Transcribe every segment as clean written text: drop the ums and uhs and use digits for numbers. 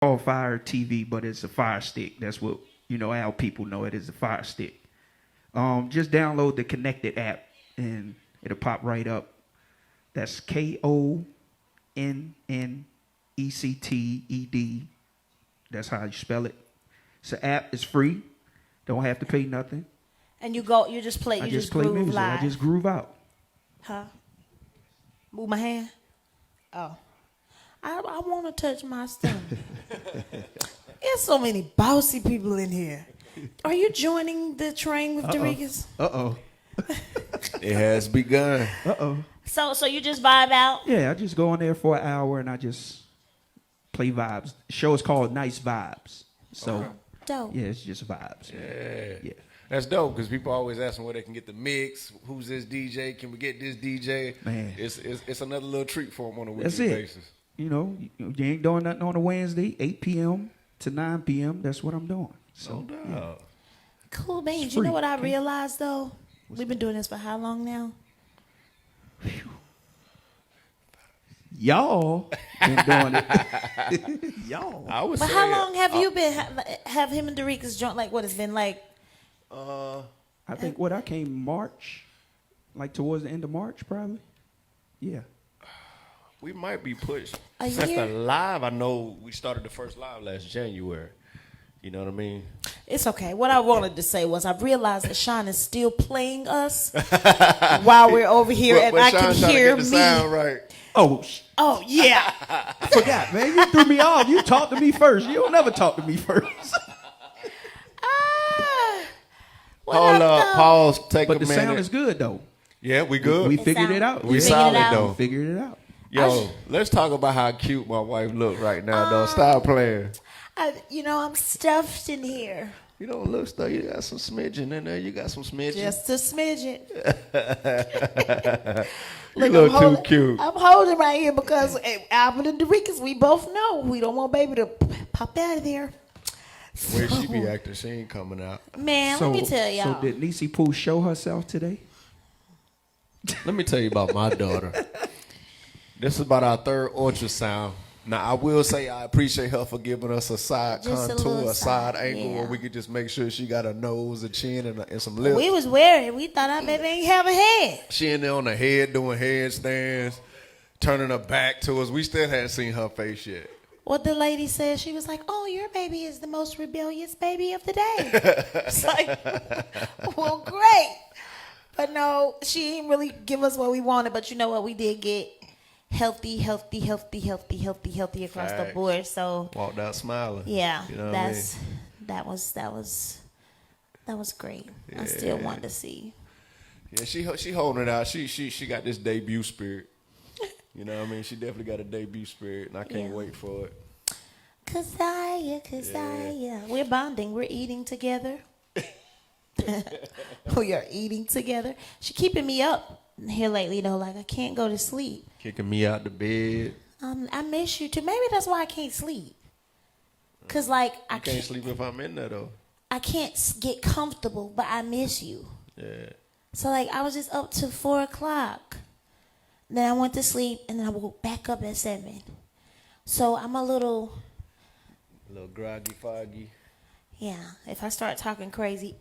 called Fire TV, but it's a Fire Stick. That's what our people know it as a Fire Stick. Just download the Connected app and it'll pop right up. That's KONNECTED. That's how you spell it. It's an app. It's free. Don't have to pay nothing. And you just play. You just play groove music. live. I just groove out. Huh? Move my hand. Oh, I want to touch my stomach. There's so many bossy people in here. Are you joining the train with Dorigas? Uh-oh. It has begun. Uh-oh. So you just vibe out? Yeah, I just go in there for an hour and I just play vibes. The show is called Nice Vibes. So, dope. Yeah, it's just vibes. Yeah. That's dope because people always asking where they can get the mix. Who's this DJ? Can we get this DJ? Man. It's another little treat for them on a weekly basis. You ain't doing nothing on a Wednesday, 8 p.m. to 9 p.m. That's what I'm doing. So, yeah. Cool beans. You know what I realized, though? We've been doing this for how long now? Y'all been doing it. Y'all. But how long have you been, have him and Dorica's joint, like what it's been like? I think I came March, like towards the end of March, probably. Yeah. We might be pushed. A Since year? the live, I know we started the first live last January. You know what I mean? It's okay. What I wanted to say was I realized that Sean is still playing us while we're over here, and I can hear me. Sound right. Oh, yeah. I forgot, man. You threw me off. You talked to me first. You don't never talk to me first. Hold up. Pause. Take a minute. But the sound is good, though. Yeah, we good. We figured it out. We solid, though. We figured it out. Yo, let's talk about how cute my wife look right now, though. Stop playing. I'm stuffed in here. You don't look stuff. You got some smidgen in there. You got some smidgen. Just a smidgen. You look too cute. I'm holding right here because Albert and Dorica's, we both know we don't want baby to pop out of there. Where she be acting, she ain't coming out. Man, let me tell y'all. So did Niecy Pooh show herself today? Let me tell you about my daughter. This is about our third ultrasound. Now, I will say I appreciate her for giving us a side contour, a side angle where we could just make sure she got a nose, a chin, and some lips. We was worried. We thought our baby ain't have a head. She in there on the head doing headstands, turning her back to us. We still hadn't seen her face yet. What the lady said, she was like, "Oh, your baby is the most rebellious baby of the day." It's like, well, great. But no, she didn't really give us what we wanted. But you know what? We did get healthy across the board. So walked out smiling. Yeah, you know that was great. Yeah. I still want to see. Yeah, she holding it out. She got this debut spirit. You know what I mean? She definitely got a debut spirit, and I can't wait for it. Cause we're bonding. We're eating together. We are eating together. She keeping me up here lately, though. Like, I can't go to sleep. Kicking me out the bed. I miss you, too. Maybe that's why I can't sleep. Because, like, I can't sleep if I'm in there, though. I can't get comfortable, but I miss you. Yeah. So, like, I was just up to 4 o'clock. Then I went to sleep, and then I woke back up at 7. So I'm a little groggy, foggy. Yeah. If I start talking crazy,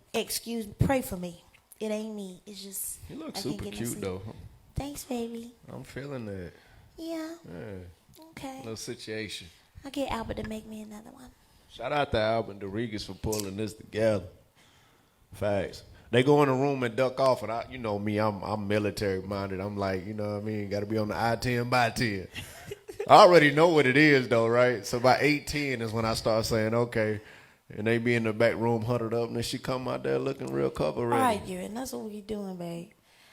pray for me. It ain't me. It's just. You look super cute, though. Thanks, baby. I'm feeling that. Yeah. Yeah. Okay. Little situation. I'll get Albert to make me another one. Shout out to Albert and Dorigas for pulling this together. Facts. They go in the room and duck off, and you know me, I'm military minded. I'm like, you know what I mean? Got to be on the I-10 by 10. I already know what it is, though, right? So by 8:10 is when I start saying, okay. And they be in the back room huddled up, and then she come out there looking real cover ready. All right, Gary, that's what we doing, babe.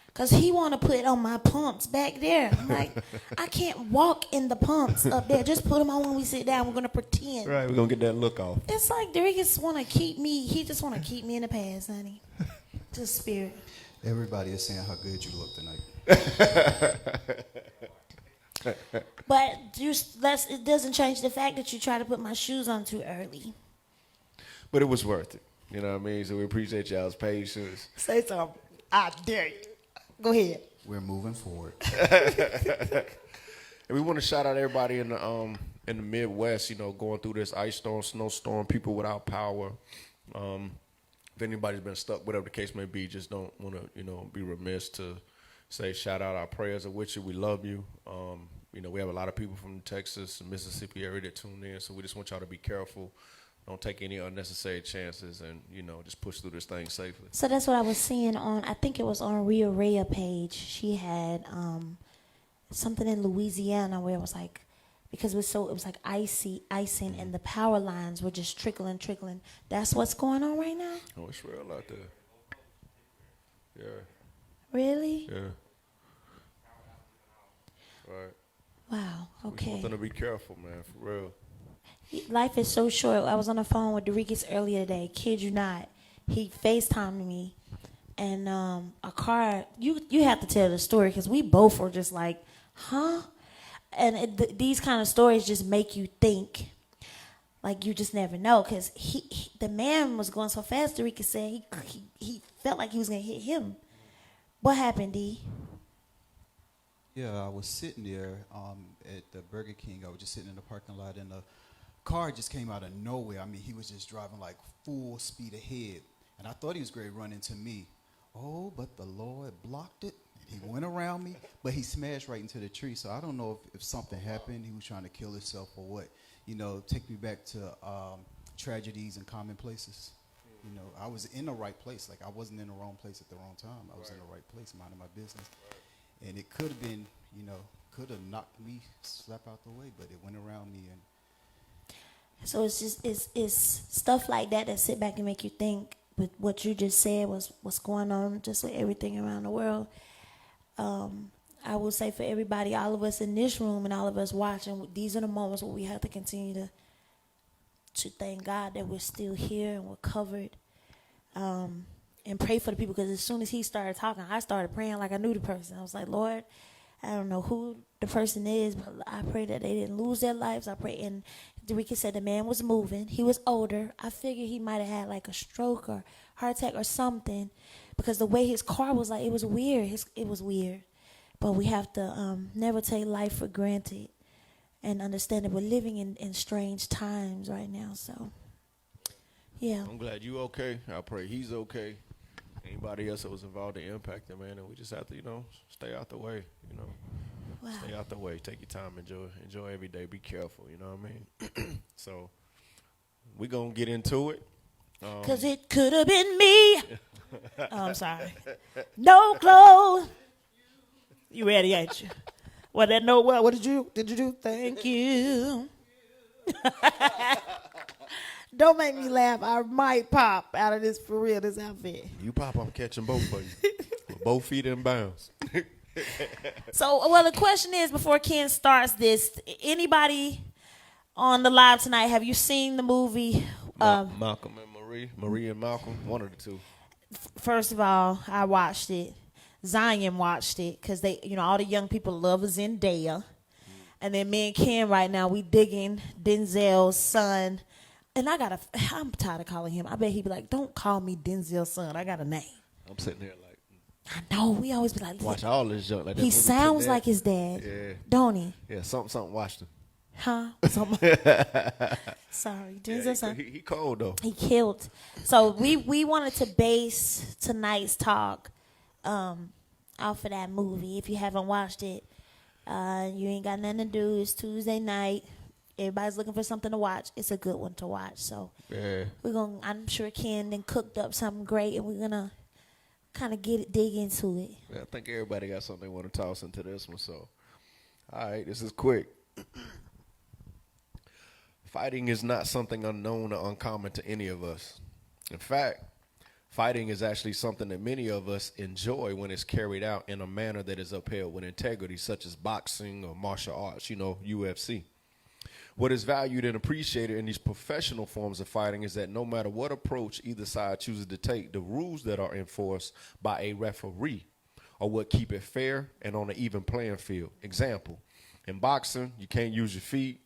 Because he want to put on my pumps back there. I'm like, I can't walk in the pumps up there. Just put them on when we sit down. We're going to pretend. Right, we're going to get that look off. It's like Dorigas want to keep me. He just want to keep me in the past, honey. Just spirit. Everybody is saying how good you look tonight. But it doesn't change the fact that you try to put my shoes on too early. But it was worth it. You know what I mean? So we appreciate y'all's patience. Say something. I dare you. Go ahead. We're moving forward. And we want to shout out everybody in the in the Midwest, going through this ice storm, snowstorm, people without power. If anybody's been stuck, whatever the case may be, just don't want to, be remiss to say shout out. Our prayers are with you. We love you. We have a lot of people from Texas and Mississippi area that tune in, so we just want y'all to be careful. Don't take any unnecessary chances, and just push through this thing safely. So that's what I was seeing on. I think it was on Rhea Rhea page. She had something in Louisiana where it was like, because it was like icing, and the power lines were just trickling. That's what's going on right now? Oh, it's real out there. Yeah. Really? Yeah. Right. Wow. Okay. We want them to be careful, man, for real. Life is so short. I was on the phone with Dorikas earlier today. Kid you not. He FaceTimed me, and a car. You have to tell the story because we both were just like, huh? And these kind of stories just make you think. Like, you just never know, because the man was going so fast. Dorica said he felt like he was gonna hit him. What happened, D? Yeah, I was sitting there at the Burger King. I was just sitting in the parking lot, and the car just came out of nowhere. I mean, he was just driving like full speed ahead, and I thought he was going to run into me. Oh, but the Lord blocked it. He went around me, but he smashed right into the tree. So I don't know if something happened. He was trying to kill himself or what. Take me back to tragedies and commonplaces. I was in the right place. Like, I wasn't in the wrong place at the wrong time. I was in the right place, minding my business. And it could have been, could have knocked me slap out the way, but it went around me. And so it's just it's stuff like that sit back and make you think. With what you just said was what's going on, just with everything around the world. I will say for everybody, all of us in this room and all of us watching, these are the moments where we have to continue to thank God that we're still here and we're covered, and pray for the people, because as soon as he started talking, I started praying like I knew the person. I was like, Lord, I don't know who the person is, but I pray that they didn't lose their lives. I pray. And Dorica said the man was moving. He was older. I figured he might have had like a stroke or heart attack or something, because the way his car was, like, it was weird. It was weird. But we have to never take life for granted and understand that we're living in strange times right now. So, yeah. I'm glad you okay. I pray he's okay. Anybody else that was involved in impacting, man, and we just have to, stay out the way, Wow. Stay out the way. Take your time. Enjoy every day. Be careful, you know what I mean? So we're going to get into it. Because it could have been me. Oh, I'm sorry. No clothes. You ready, ain't you? Well, that no, what did you do? Thank you. Don't make me laugh. I might pop out of this for real, this outfit. You pop, I'm catching both for you. With both feet in bounds. So, well, the question is, before Ken starts this, anybody on the live tonight, have you seen the movie? Malcolm and Marie and Malcolm, one of the two. First of all, I watched it. Zion watched it because they, all the young people love Zendaya. And then me and Ken right now, we digging Denzel's son. And I'm tired of calling him. I bet he'd be like, don't call me Denzel's son. I got a name. I'm sitting there like, I know. We always be like, watch all this junk. Like that. He sounds like his dad. Yeah. Don't he? Yeah, something watched him. Huh? Sorry. Denzel's son. He cold, though. He killed. So we wanted to base tonight's talk off of that movie. If you haven't watched it, you ain't got nothing to do. It's Tuesday night. Everybody's looking for something to watch. It's a good one to watch. So yeah, I'm sure Ken then cooked up something great, and we're gonna kind of dig into it. Yeah, I think everybody got something they want to toss into this one. So, all right, this is quick. Fighting is not something unknown or uncommon to any of us. In fact, fighting is actually something that many of us enjoy when it's carried out in a manner that is upheld with integrity, such as boxing or martial arts, UFC. What is valued and appreciated in these professional forms of fighting is that no matter what approach either side chooses to take, the rules that are enforced by a referee are what keep it fair and on an even playing field. Example, in boxing, you can't use your feet.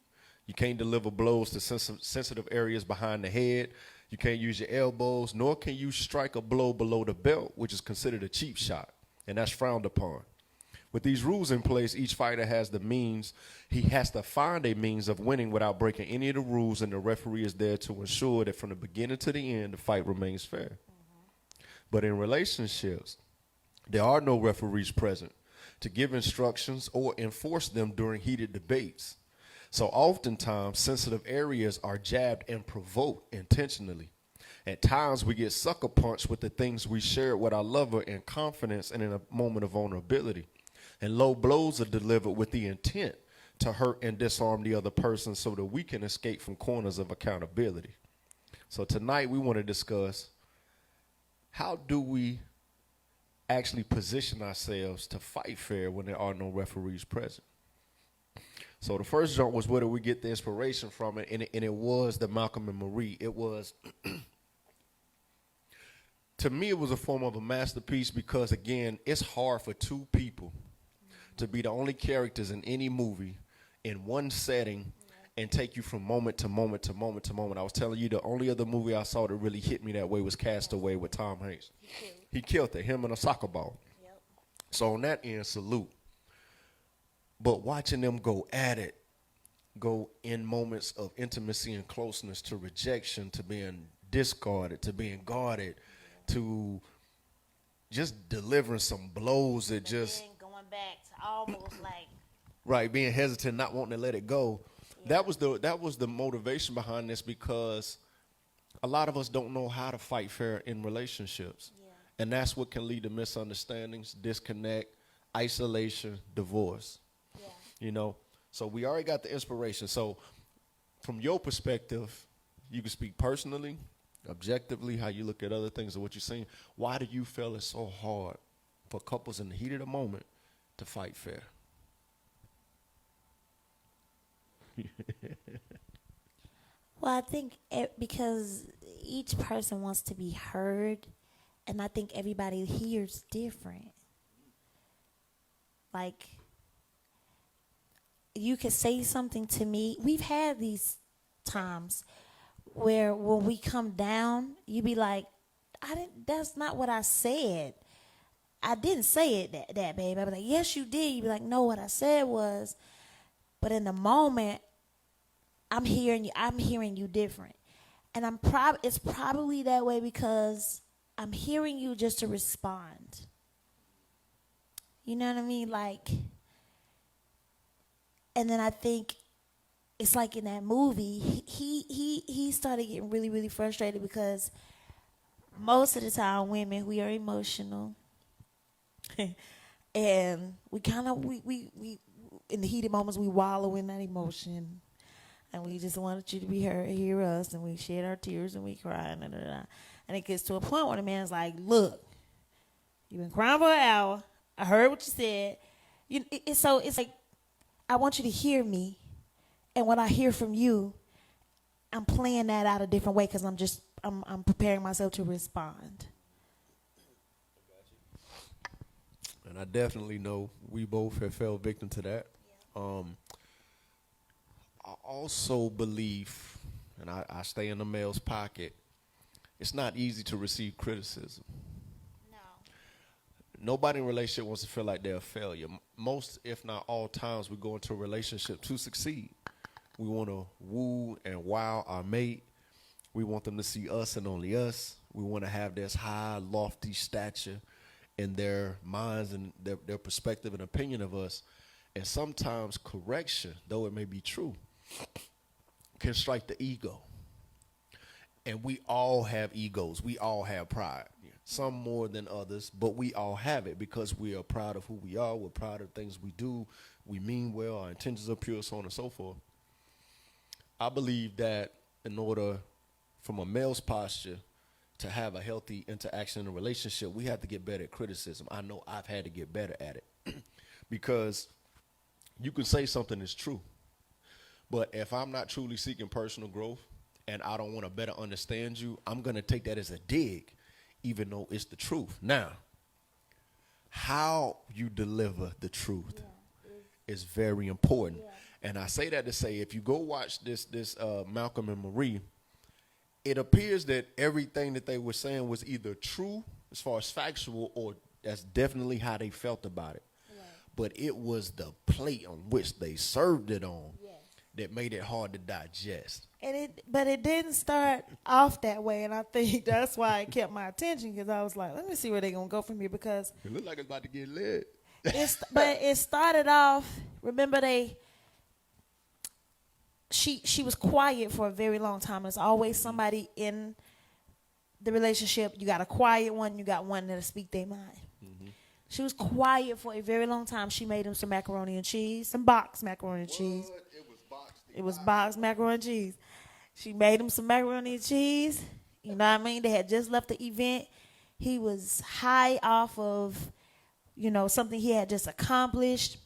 You can't deliver blows to sensitive areas behind the head. You can't use your elbows, nor can you strike a blow below the belt, which is considered a cheap shot, and that's frowned upon. With these rules in place, each fighter has the means. He has to find a means of winning without breaking any of the rules, and the referee is there to ensure that from the beginning to the end, the fight remains fair. But in relationships, there are no referees present to give instructions or enforce them during heated debates. So oftentimes, sensitive areas are jabbed and provoked intentionally. At times, we get sucker punched with the things we shared with our lover in confidence and in a moment of vulnerability. And low blows are delivered with the intent to hurt and disarm the other person so that we can escape from corners of accountability. So tonight, we want to discuss, how do we actually position ourselves to fight fair when there are no referees present? So the first jump was, where do we get the inspiration from it? And it was the Malcolm and Marie. It was, to me, it was a form of a masterpiece because, again, it's hard for two people to be the only characters in any movie in one setting and take you from moment to moment to moment to moment. I was telling you, the only other movie I saw that really hit me that way was Castaway with Tom Hanks. He killed it, him and a soccer ball. Yep. So on that end, salute. But watching them go at it, go in moments of intimacy and closeness to rejection, to being discarded, to being guarded, to just delivering some blows that just... going back to almost like... Right, being hesitant, not wanting to let it go. Yeah. That was the motivation behind this, because a lot of us don't know how to fight fair in relationships. Yeah. And that's what can lead to misunderstandings, disconnect, isolation, divorce. Yeah. You know, so we already got the inspiration. So from your perspective, you can speak personally, objectively, how you look at other things and what you're seeing. Why do you feel it's so hard for couples in the heat of the moment to fight fair? Well, I think because each person wants to be heard, and I think everybody hears different. Like, you could say something to me. We've had these times where when we come down, you be like, that's not what I said. I didn't say it that babe. I be like, yes, you did. You be like, no, what I said was, but in the moment, I'm hearing you different. And it's probably that way because I'm hearing you just to respond. You know what I mean? Like, and then I think it's like in that movie, he started getting really, really frustrated because most of the time women, we are emotional. And we kind of, we in the heated moments, we wallow in that emotion. And we just wanted you to be hear us, and we shed our tears, and we cry, and And it gets to a point where the man's like, look, you've been crying for an hour. I heard what you said. So it's like, I want you to hear me. And when I hear from you, I'm playing that out a different way because I'm preparing myself to respond. And I definitely know we both have fell victim to that. Yeah. I also believe, and I stay in the male's pocket, it's not easy to receive criticism. No. Nobody in a relationship wants to feel like they're a failure. Most, if not all times, we go into a relationship to succeed. We want to woo and wow our mate. We want them to see us and only us. We want to have this high, lofty stature in their minds and their perspective and opinion of us. And sometimes correction, though it may be true, can strike the ego. And we all have egos. We all have pride. Some more than others, but we all have it because we are proud of who we are. We're proud of things we do. We mean well. Our intentions are pure, so on and so forth. I believe that in order, from a male's posture, to have a healthy interaction in a relationship, we have to get better at criticism. I know I've had to get better at it because you can say something is true. But if I'm not truly seeking personal growth and I don't want to better understand you, I'm going to take that as a dig, even though it's the truth. Now, how you deliver the truth is very important. Yeah. And I say that to say, if you go watch this Malcolm and Marie, it appears that everything that they were saying was either true as far as factual, or that's definitely how they felt about it. Right. but it was the plate on which they served it on that made it hard to digest. But it didn't start off that way, and I think that's why it kept my attention, because I was like, let me see where they're gonna go from here, because It looked like it's about to get lit. but it started off. Remember, she was quiet for a very long time. There's always somebody in the relationship. You got a quiet one, you got one that'll speak their mind. She was quiet for a very long time. She made him some macaroni and cheese, some boxed macaroni and cheese. It was boxed macaroni and cheese. She made him some macaroni and cheese. You know what I mean? They had just left the event. He was high off of, something he had just accomplished.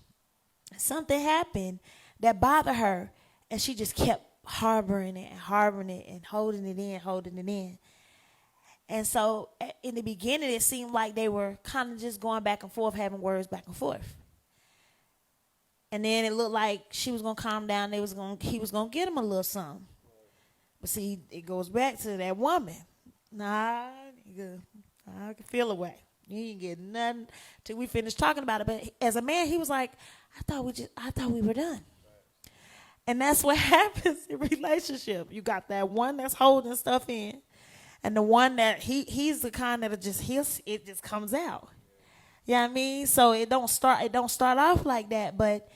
Something happened that bothered her, and she just kept harboring it and holding it in. And so in the beginning, it seemed like they were kind of just going back and forth, having words back and forth. And then it looked like she was going to calm down. He was going to get him a little something. But see, it goes back to that woman. Nah, nigga, I can feel away. You ain't getting nothing till we finish talking about it. But as a man, he was like, I thought we were done. And that's what happens in relationship. You got that one that's holding stuff in, and the one that he's the kind that it just comes out. You know what I mean? So it don't start off like that, but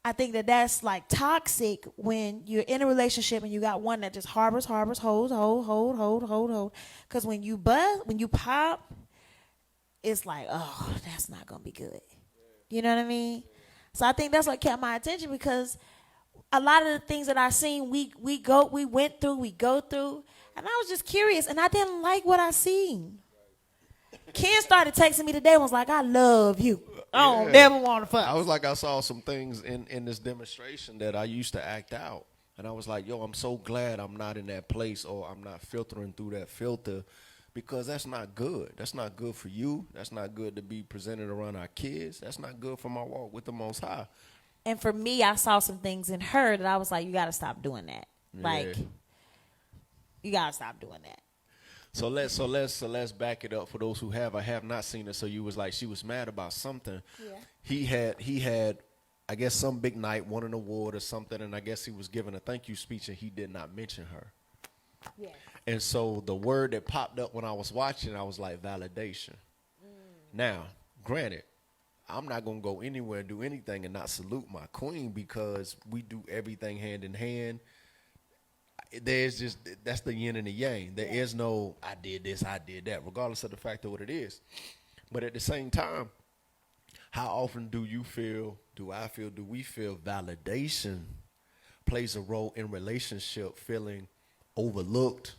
I think that's like toxic when you're in a relationship and you got one that just harbors, hold. Because when you pop, it's like, oh, that's not gonna be good. You know what I mean? So I think that's what kept my attention, because a lot of the things that I seen, we go through, and I was just curious, and I didn't like what I seen. Ken started texting me today and was like, I love you. I don't never want to fuck. I was like, I saw some things in this demonstration that I used to act out. And I was like, yo, I'm so glad I'm not in that place, or I'm not filtering through that filter, because that's not good. That's not good for you. That's not good to be presented around our kids. That's not good for my walk with the Most High. And for me, I saw some things in her that I was like, you got to stop doing that. Like, you got to stop doing that. So let's back it up for those who have not seen it. So you was like, she was mad about something. Yeah. He had, I guess, some big night, won an award or something, and I guess he was giving a thank you speech, and he did not mention her. Yeah. And so the word that popped up when I was watching, I was like, validation. Now, granted, I'm not going to go anywhere and do anything and not salute my queen, because we do everything hand in hand. That's the yin and the yang. There is no, I did this, I did that, regardless of the fact of what it is. But at the same time, how often do we feel validation plays a role in relationship, feeling overlooked,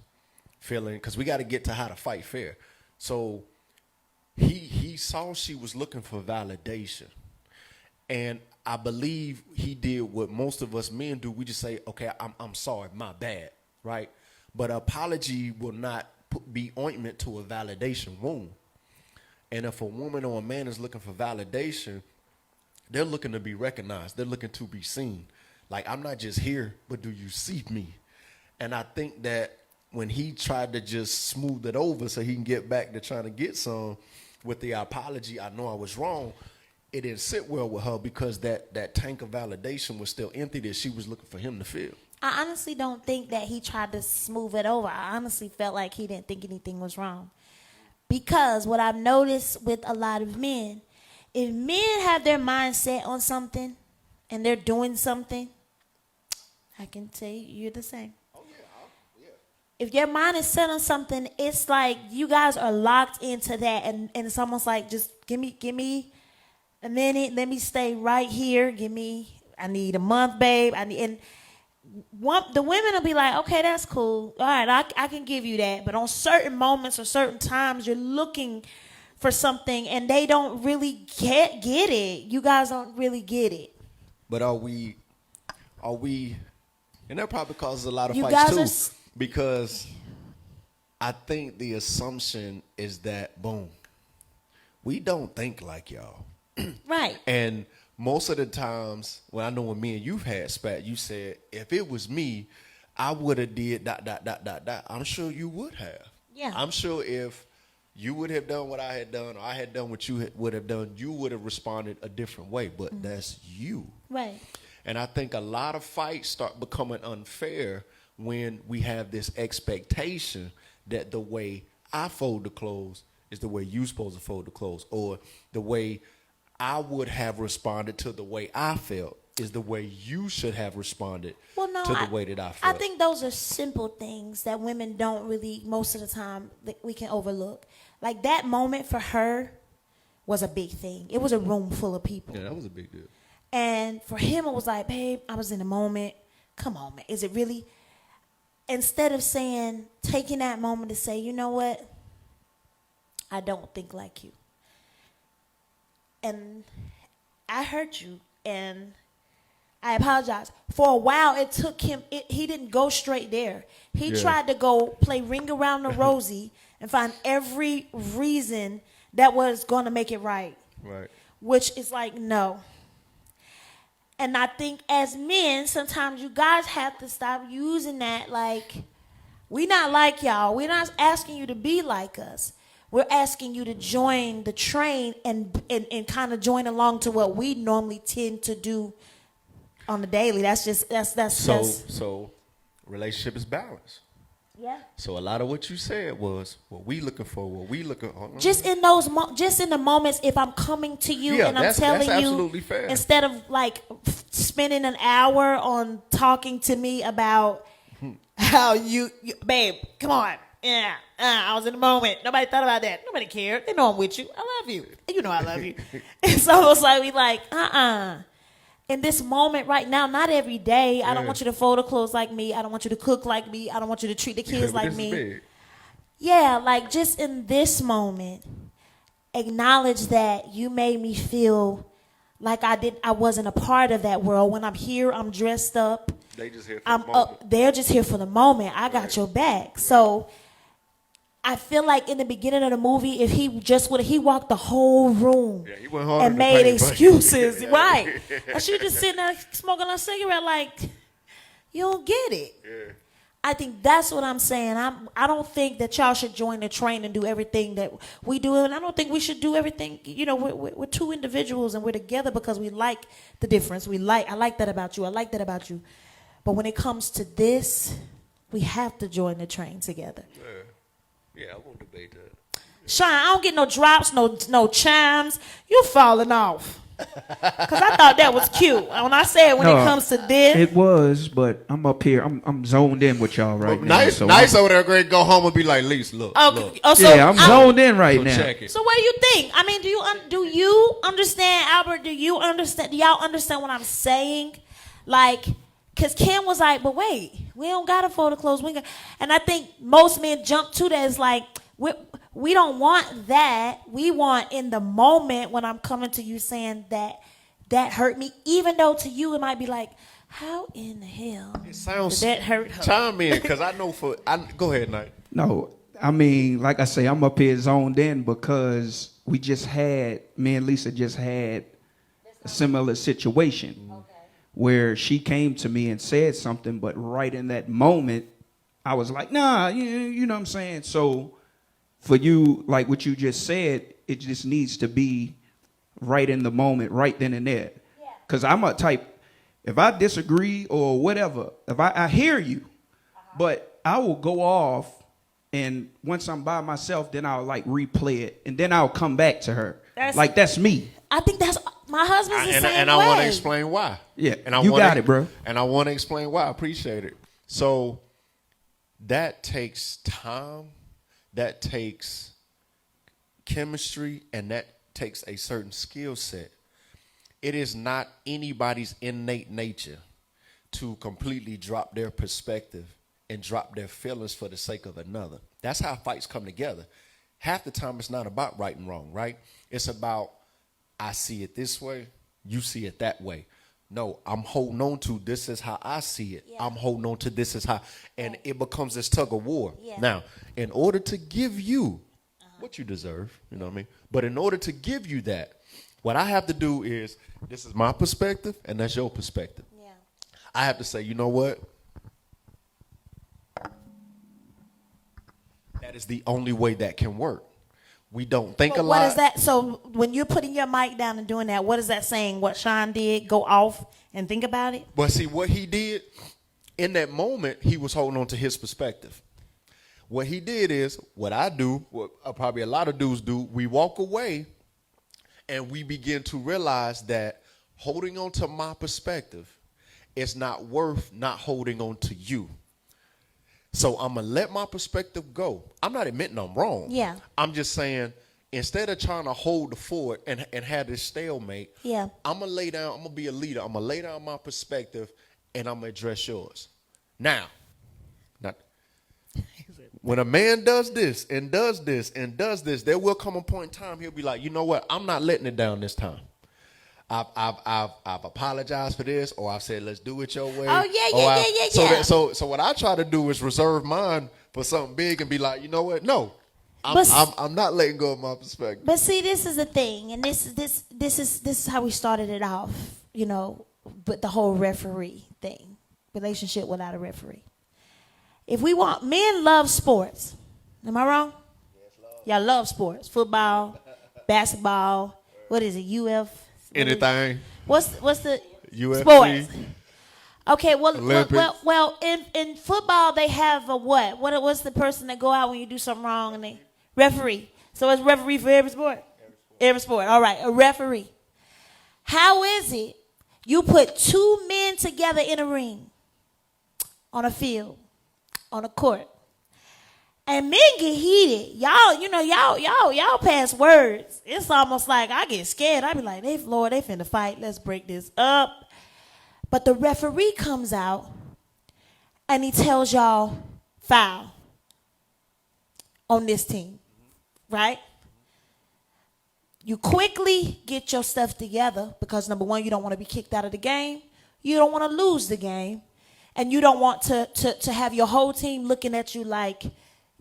because we got to get to how to fight fair. So he saw she was looking for validation. And I believe he did what most of us men do. We just say, okay, I'm sorry, my bad, right? But apology will not be ointment to a validation wound. And if a woman or a man is looking for validation, they're looking to be recognized. They're looking to be seen. Like, I'm not just here, but do you see me? And I think that when he tried to just smooth it over so he can get back to trying to get some with the apology, I know I was wrong, it didn't sit well with her, because that tank of validation was still empty that she was looking for him to fill. I honestly don't think that he tried to smooth it over. I honestly felt like he didn't think anything was wrong. Because what I've noticed with a lot of men, if men have their mind set on something and they're doing something, I can tell you're the same. Oh, yeah. If your mind is set on something, it's like you guys are locked into that, and it's almost like, just give me a minute, let me stay right here. I need a month, babe. The women will be like, okay, that's cool. All right, I can give you that. But on certain moments or certain times, you're looking for something, and they don't really get it. You guys don't really get it. But are we, and that probably causes a lot of fights too, because I think the assumption is that, boom, we don't think like y'all. Right. And most of the times, when me and you've had spat, you said, if it was me, I would have did ... I'm sure you would have. Yeah. I'm sure if you would have done what I had done, or I had done what you would have done, you would have responded a different way. But that's you. Right. And I think a lot of fights start becoming unfair when we have this expectation that the way I fold the clothes is the way you're supposed to fold the clothes, or the way I would have responded to the way I felt is the way you should have responded to the way that I felt. I think those are simple things that women don't really, most of the time, that we can overlook. Like that moment for her was a big thing. It was a room full of people. Yeah, that was a big deal. And for him, it was like, babe, I was in the moment. Come on, man. Is it really? Instead of taking that moment to say, you know what? I don't think like you. And I hurt you. And I apologize. For a while, it took him, he didn't go straight there. He tried to go play Ring Around the Rosie and find every reason that was going to make it right. Right. Which is like, no. And I think as men, sometimes you guys have to stop using that like, we not like y'all. We're not asking you to be like us. We're asking you to join the train and kind of join along to what we normally tend to do on the daily. So relationship is balance. Yeah. So a lot of what you said was what we looking for, just in the moments, if I'm coming to you and I'm telling that's you, absolutely fair. Instead of like spending an hour on talking to me about how you babe, come on. Yeah, I was in the moment. Nobody thought about that. Nobody cared. They know I'm with you. I love you. You know I love you. It's almost like we like, in this moment right now, not every day. I don't want you to fold the clothes like me. I don't want you to cook like me. I don't want you to treat the kids like me. Yeah, like just in this moment, acknowledge that you made me feel like I wasn't a part of that world. When I'm here, I'm dressed up. They just here for the moment. They're just here for the moment. I got your back. So I feel like in the beginning of the movie, if he walked the whole room and made excuses, right? And she was just sitting there smoking a cigarette like, you don't get it. Yeah. I think that's what I'm saying. I don't think that y'all should join the train and do everything that we do. And I don't think we should do everything. You know, we're two individuals and we're together because we like the difference. I like that about you. I like that about you. But when it comes to this, we have to join the train together. Yeah, I won't debate that. Sean, I don't get no drops, no chimes. You falling off. Because I thought that was cute. When I said when it comes to this. It was, but I'm up here. I'm zoned in with y'all right now. Nice over there, great. Go home and be like, Lise, look. Okay. Look. So, I'm zoned in right now. Check it. So what do you think? I mean, do you understand, Albert? Do y'all understand what I'm saying? Like, because Kim was like, but wait, we don't got to fold the clothes. And I think most men jump to that. It's like, we don't want that. We want in the moment when I'm coming to you saying that hurt me, even though to you it might be like, how in the hell did that hurt her? Chime in, because I know go ahead, Knight. No, I mean, like I say, I'm up here zoned in because me and Lisa just had a similar situation. Where she came to me and said something, but right in that moment, I was like, nah, you know what I'm saying? So for you, like what you just said, it just needs to be right in the moment, right then and there. Because I'm a type, if I disagree or whatever, if I hear you, but I will go off, and once I'm by myself, then I'll like replay it, and then I'll come back to her. That's me. I think that's my husband's the same way. And I want to explain why. Yeah, and you got it, bro. And I want to explain why. I appreciate it. So that takes time, that takes chemistry, and that takes a certain skill set. It is not anybody's innate nature to completely drop their perspective and drop their feelings for the sake of another. That's how fights come together. Half the time it's not about right and wrong, right? It's about, I see it this way, you see it that way. No, I'm holding on to this is how I see it. Yeah. I'm holding on to this is how, and it becomes this tug of war. Yeah. Now, in order to give you what you deserve, you know what I mean? But in order to give you that, what I have to do is, this is my perspective and that's your perspective. Yeah. I have to say, you know what? That is the only way that can work. We don't think a lot. What is that? So when you're putting your mic down and doing that, what is that saying? What Sean did? Go off and think about it? But see, what he did in that moment, he was holding on to his perspective. What he did is, what I do, what probably a lot of dudes do, we walk away and we begin to realize that holding on to my perspective is not worth not holding on to you. So I'm going to let my perspective go. I'm not admitting I'm wrong. Yeah. I'm just saying, instead of trying to hold the fort and have this stalemate, Yeah. I'm going to lay down, I'm going to be a leader. I'm going to lay down my perspective and I'm going to address yours. Now, when a man does this and does this and does this, there will come a point in time he'll be like, you know what? I'm not letting it down this time. I've apologized for this, or I've said let's do it your way. Oh yeah. So what I try to do is reserve mine for something big and be like, you know what? No, I'm not letting go of my perspective. But see, this is the thing, and this is how we started it off. You know, with the whole referee thing, relationship without a referee. If we want, men love sports. Am I wrong? Yes, y'all love sports. Football, basketball. What is it? Anything. What's the UFC. sports? Okay, Olympics. well, in football they have a what? What's the person that go out when you do something wrong and they referee? So it's referee for every sport. Every sport. All right, a referee. How is it you put two men together in a ring, on a field, on a court, and men get heated? Y'all pass words. It's almost like I get scared. I be like, they finna fight. Let's break this up. But the referee comes out and he tells y'all foul on this team, right? You quickly get your stuff together because, number one, you don't want to be kicked out of the game. You don't want to lose the game. And you don't want to have your whole team looking at you like,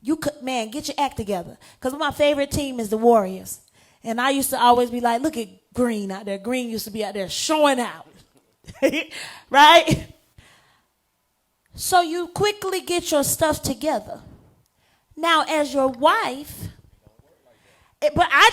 get your act together. Because my favorite team is the Warriors. And I used to always be like, look at Green out there. Green used to be out there showing out. Right? So you quickly get your stuff together. Now, as your wife, but I'm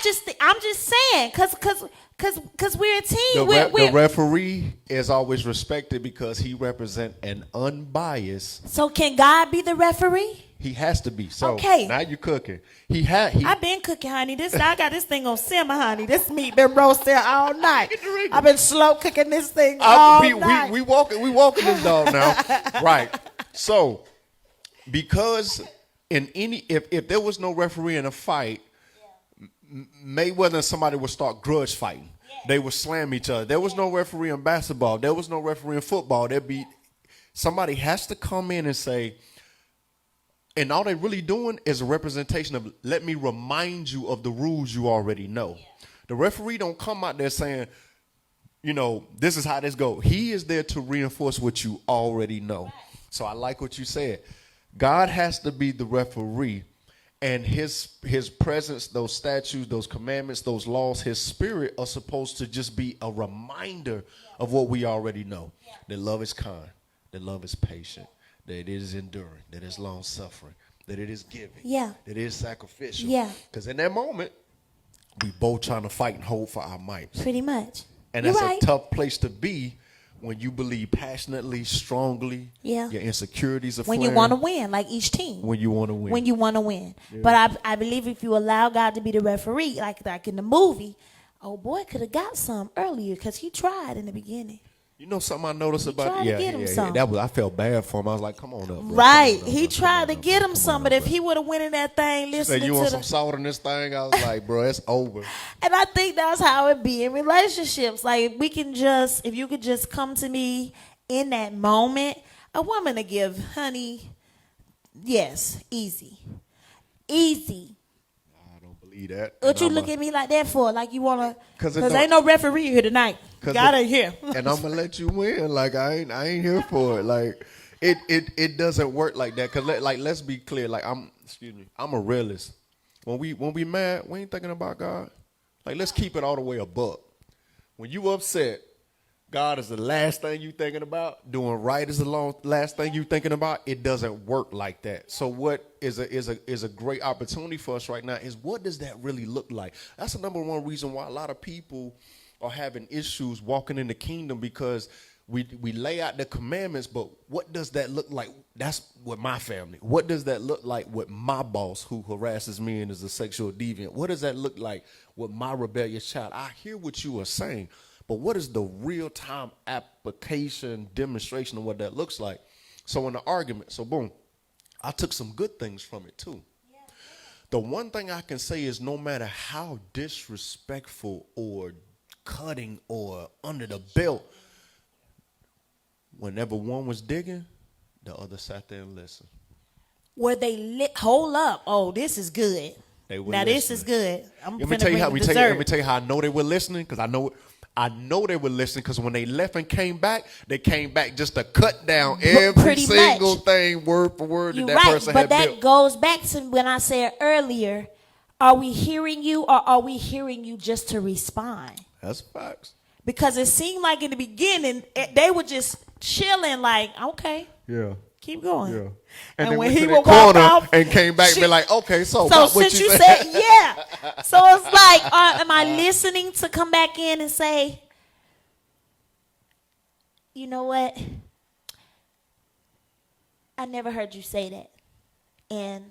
just saying, because we're a team. The referee is always respected because he represents an unbiased. So can God be the referee? He has to be. So okay. Now you're cooking. I've been cooking, honey. I got this thing on simmer, honey. This meat been roasted all night. I've been slow cooking this thing all night. We walking this dog now. Right. So because if there was no referee in a fight, Mayweather and somebody would start grudge fighting. They would slam each other. There was no referee in basketball. There was no referee in football. Somebody has to come in and say, and all they're really doing is a representation of, let me remind you of the rules you already know. Yeah. The referee don't come out there saying, this is how this goes. He is there to reinforce what you already know. Right. So I like what you said. God has to be the referee, and his presence, those statutes, those commandments, those laws, his spirit are supposed to just be a reminder of what we already know. Yeah. That love is kind, that love is patient, that it is enduring, that it's long suffering, that it is giving, that it is sacrificial. Yeah. Because in that moment, we both trying to fight and hold for our might. Pretty much. And that's a tough place to be when you believe passionately, strongly. Yeah. Your insecurities are when you want to win, like each team. When you want to win. When you want to win. Yeah. But I believe if you allow God to be the referee, like in the movie, oh boy could have got some earlier because he tried in the beginning. You know something I noticed about it? I felt bad for him. I was like, come on up, bro. Right. He tried to get him some, but if he would have went in that thing listening to you want some salt in this thing? I was like, bro, it's over. And I think that's how it be in relationships. Like, if you could just come to me in that moment, a woman to give, honey, yes, easy. Easy. That. What you look at me like that for? Like you wanna? Because ain't no referee here tonight. God ain't here. And I'm gonna let you win. Like I ain't here for it. Like it doesn't work like that. Cause let's be clear. Like I'm a realist. When we mad, we ain't thinking about God. Like let's keep it all the way a buck. When you upset, God is the last thing you thinking about, doing right is the last thing you thinking about, it doesn't work like that. So what is a great opportunity for us right now is, what does that really look like? That's the number one reason why a lot of people are having issues walking in the kingdom, because we lay out the commandments, but what does that look like? That's with my family. What does that look like with my boss who harasses me and is a sexual deviant? What does that look like with my rebellious child? I hear what you are saying, but what is the real-time application, demonstration of what that looks like? So in the argument, boom, I took some good things from it too. Yeah. The one thing I can say is, no matter how disrespectful or cutting or under the belt, whenever one was digging, the other sat there and listened. Where they hold up. Oh, this is good. They were now listening. This is good. Let me tell you how I know they were listening, because I know they were listening, because when they left and came back, they came back just to cut down every single thing word for word that person had built. But that goes back to when I said earlier, are we hearing you, or are we hearing you just to respond? That's facts. Because it seemed like in the beginning, they were just chilling like, okay. Yeah. Keep going. Yeah. And when he would walk off and came back and be like, okay, so since you said, yeah. So it's like, am I listening to come back in and say, you know what? I never heard you say that. And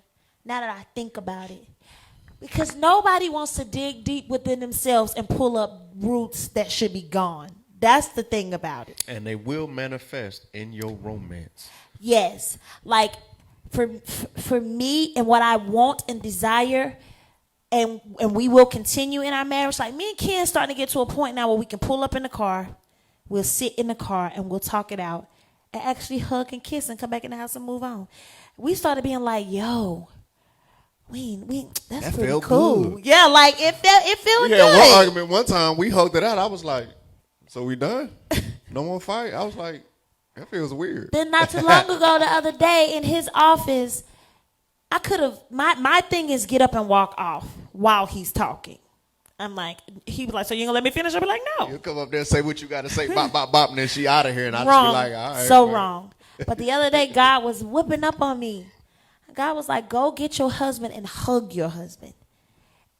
now that I think about it, because nobody wants to dig deep within themselves and pull up roots that should be gone. That's the thing about it. And they will manifest in your romance. Yes. Like for me and what I want and desire, and we will continue in our marriage. Like me and Ken starting to get to a point now where we can pull up in the car, we'll sit in the car and we'll talk it out and actually hug and kiss and come back in the house and move on. We started being like, yo, that's pretty cool. Good. Yeah, like it feels good. We had one argument one time. We hugged it out. I was like, so we done? No more fight? I was like, that feels weird. Then not too long ago, the other day in his office, I could have, my thing is get up and walk off while he's talking. I'm like, he was like, so you gonna let me finish? I'll be like, no. You come up there and say what you got to say, bop, bop, bop, and then she out of here. And I wrong. just be like, all right. So wrong. But the other day, God was whipping up on me. God was like, go get your husband and hug your husband.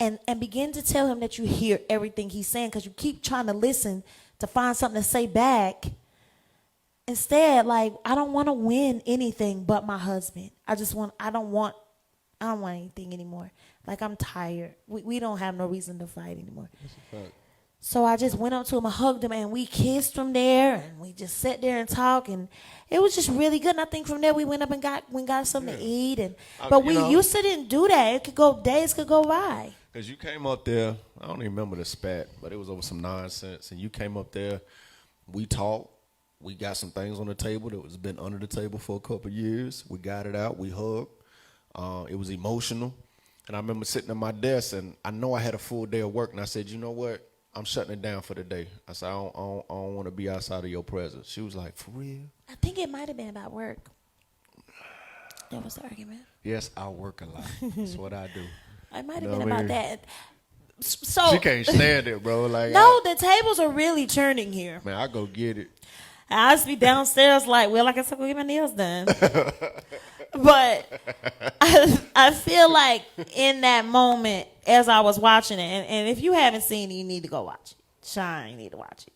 And begin to tell him that you hear everything he's saying, because you keep trying to listen to find something to say back. Instead, like, I don't want to win anything but my husband. I don't want anything anymore. Like, I'm tired. We don't have no reason to fight anymore. That's a fact. So I just went up to him and hugged him, and we kissed from there, and we just sat there and talked, and it was just really good. And I think from there we went up and got something to eat, but we used to didn't do that. Days could go by. Because you came up there, I don't even remember the spat, but it was over some nonsense, and you came up there, we talked, we got some things on the table that was been under the table for a couple of years. We got it out, we hugged. It was emotional, and I remember sitting at my desk, and I know I had a full day of work, and I said, you know what? I'm shutting it down for the day. I said, I don't want to be outside of your presence. She was like, for real? I think it might have been about work. That was the argument. Yes, I work a lot. That's what I do. It might have been about that. So she can't stand it, bro. Like, no, the tables are really turning here. Man, I go get it. I just be downstairs like, well, I guess I'll go get my nails done. But I feel like in that moment, as I was watching it, and if you haven't seen it, you need to go watch it. Shine, you need to watch it.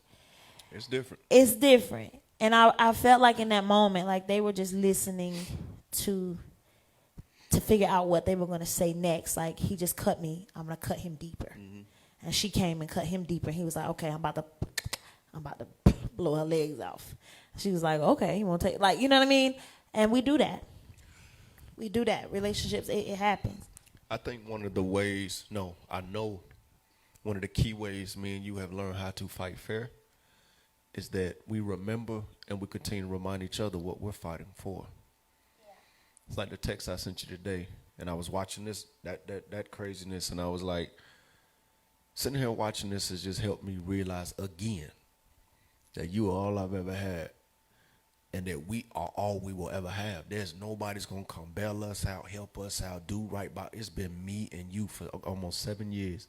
It's different. It's different. And I felt like in that moment, like they were just listening to figure out what they were going to say next. Like, he just cut me. I'm going to cut him deeper. Mm-hmm. And she came and cut him deeper. He was like, okay, I'm about to blow her legs off. She was like, okay, you want to take, like, you know what I mean? And we do that. Relationships, it happens. I think one of the key ways me and you have learned how to fight fair is that we remember and we continue to remind each other what we're fighting for. Yeah. It's like the text I sent you today, and I was watching that craziness, and I was like, sitting here watching this has just helped me realize again that you are all I've ever had, and that we are all we will ever have. There's nobody's going to come bail us out, help us out, do right by. It's been me and you for almost 7 years.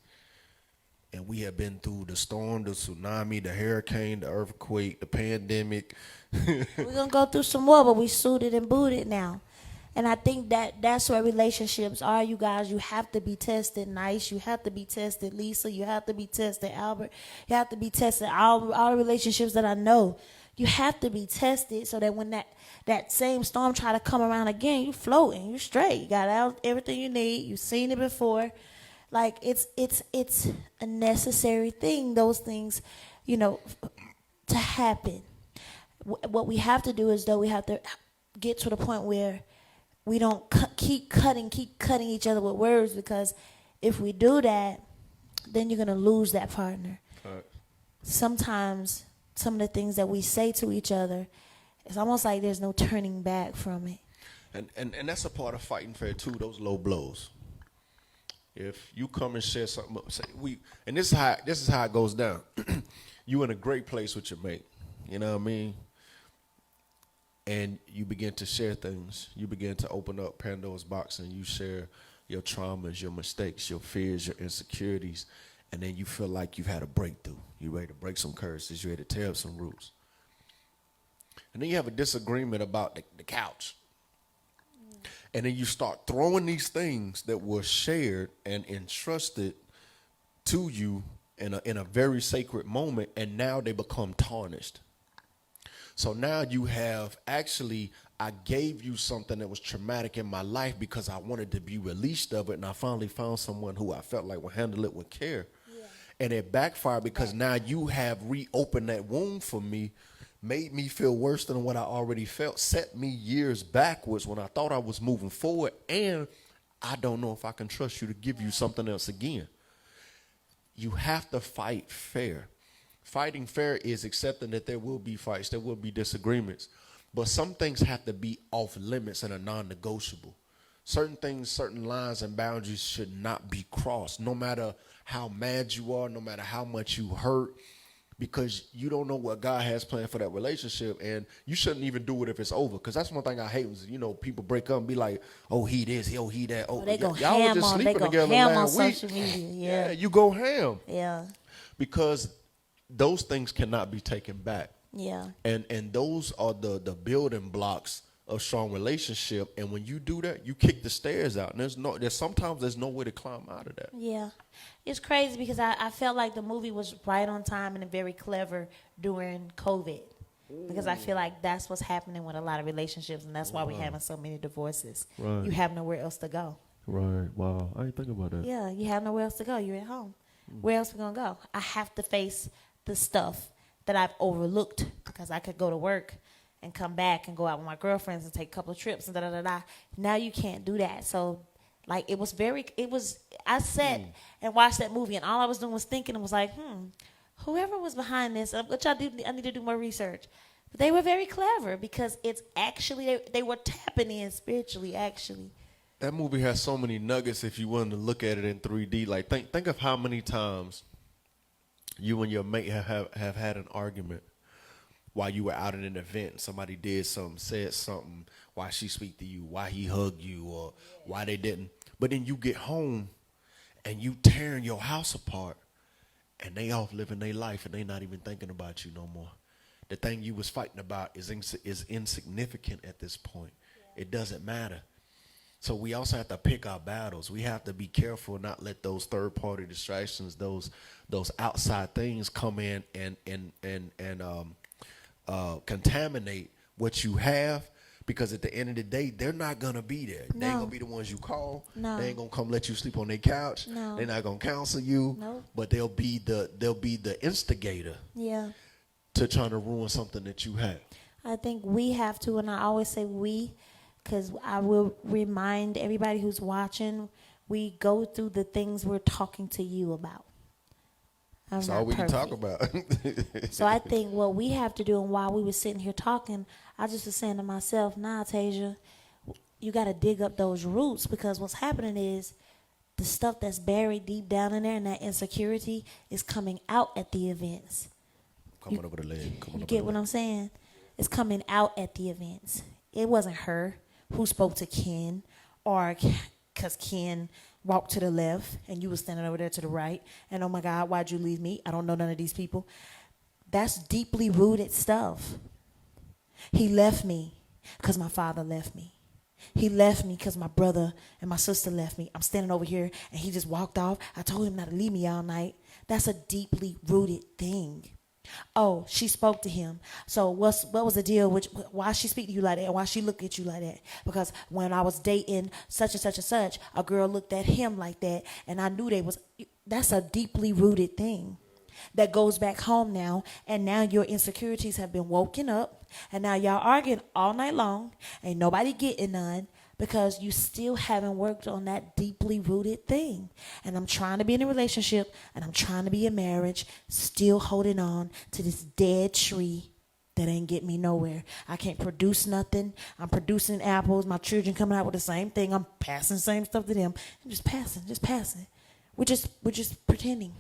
And we have been through the storm, the tsunami, the hurricane, the earthquake, the pandemic. We're gonna go through some more, but we suited and booted now. And I think that's where relationships are, you guys. You have to be tested, Nice. You have to be tested, Lisa. You have to be tested, Albert. You have to be tested, all the relationships that I know. You have to be tested so that when that same storm try to come around again, you floating, you straight. You got out everything you need. You've seen it before. Like it's a necessary thing. Those things, to happen. What we have to do is though we have to get to the point where we don't keep cutting each other with words, because if we do that, then you're gonna lose that partner. Sometimes some of the things that we say to each other, it's almost like there's no turning back from it. And that's a part of fighting fair too. Those low blows. If you come and share something, and this is how it goes down. You in a great place with your mate, you know what I mean? And you begin to share things. You begin to open up Pandora's box, and you share your traumas, your mistakes, your fears, your insecurities, and then you feel like you've had a breakthrough. You're ready to break some curses. You're ready to tear up some roots. And then you have a disagreement about the couch. And then you start throwing these things that were shared and entrusted to you in a very sacred moment, and now they become tarnished. So now you have I gave you something that was traumatic in my life because I wanted to be released of it, and I finally found someone who I felt like would handle it with care. Yeah. And it backfired because now you have reopened that wound for me, made me feel worse than what I already felt, set me years backwards when I thought I was moving forward, and I don't know if I can trust you to give you something else again. You have to fight fair. Fighting fair is accepting that there will be fights, there will be disagreements, but some things have to be off limits and are non-negotiable. Certain things, certain lines and boundaries should not be crossed, no matter how mad you are, no matter how much you hurt, because you don't know what God has planned for that relationship, and you shouldn't even do it if it's over, because that's one thing I hate is, people break up and be like, oh, he this, oh, he that. Oh, they go y'all ham were just on, sleeping they go together ham on last week. social media. Yeah, you go ham. Yeah. Because those things cannot be taken back. Yeah. And those are the building blocks of strong relationship. And when you do that, you kick the stairs out. And sometimes there's no way to climb out of that. Yeah. It's crazy because I felt like the movie was right on time and very clever during COVID. Because I feel like that's what's happening with a lot of relationships, and that's why we're having so many divorces. Right. You have nowhere else to go. Right. Wow. I didn't think about that. Yeah, you have nowhere else to go. You're at home. Where else we going to go? I have to face the stuff that I've overlooked because I could go to work and come back and go out with my girlfriends and take a couple of trips and da-da-da-da. Now you can't do that. So, like, I sat and watched that movie, and all I was doing was thinking and was like, whoever was behind this, which I need to do more research. But they were very clever because it's actually, they were tapping in spiritually, actually. That movie has so many nuggets if you wanted to look at it in 3D. Like, think of how many times you and your mate have had an argument while you were out at an event and somebody did something, said something, why she speak to you, why he hugged you, or why they didn't. But then you get home and you tearing your house apart, and they off living their life and they not even thinking about you no more. The thing you was fighting about is insignificant at this point. Yeah. It doesn't matter. So we also have to pick our battles. We have to be careful not let those third-party distractions, those outside things come in and contaminate what you have, because at the end of the day, they're not going to be there. No. They ain't going to be the ones you call. No. They ain't going to come let you sleep on their couch. No. They're not going to counsel you. Nope. But they'll be the instigator to trying to ruin something that you have. I think we have to, and I always say we, because I will remind everybody who's watching, we go through the things we're talking to you about. That's all we can talk about. So I think what we have to do, and while we were sitting here talking, I just was saying to myself, nah, Tasia, you got to dig up those roots, because what's happening is the stuff that's buried deep down in there and that insecurity is coming out at the events. Coming over the leg. You get what I'm saying? It's coming out at the events. It wasn't her who spoke to Ken or because Ken walked to the left and you were standing over there to the right. And oh my God, why'd you leave me? I don't know none of these people. That's deeply rooted stuff. He left me because my father left me. He left me because my brother and my sister left me. I'm standing over here and he just walked off. I told him not to leave me all night. That's a deeply rooted thing. Oh, she spoke to him. So what was the deal? Why she speak to you like that? Why she look at you like that? Because when I was dating such and such and such, a girl looked at him like that, and I knew that's a deeply rooted thing that goes back home now, and now your insecurities have been woken up, and now y'all arguing all night long, ain't nobody getting none, because you still haven't worked on that deeply rooted thing. And I'm trying to be in a relationship, and I'm trying to be in marriage, still holding on to this dead tree that ain't get me nowhere. I can't produce nothing. I'm producing apples. My children coming out with the same thing. I'm passing the same stuff to them. I'm just passing. We're just pretending.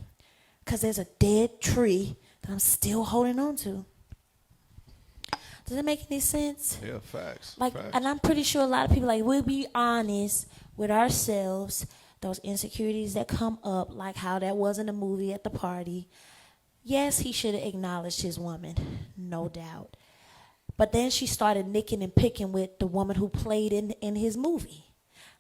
Because there's a dead tree that I'm still holding on to. Does that make any sense? Yeah, facts. Like, facts. and I'm pretty sure a lot of people, like, we'll be honest with ourselves, those insecurities that come up, like how that was in the movie at the party. Yes, he should have acknowledged his woman, no doubt. But then she started nicking and picking with the woman who played in his movie.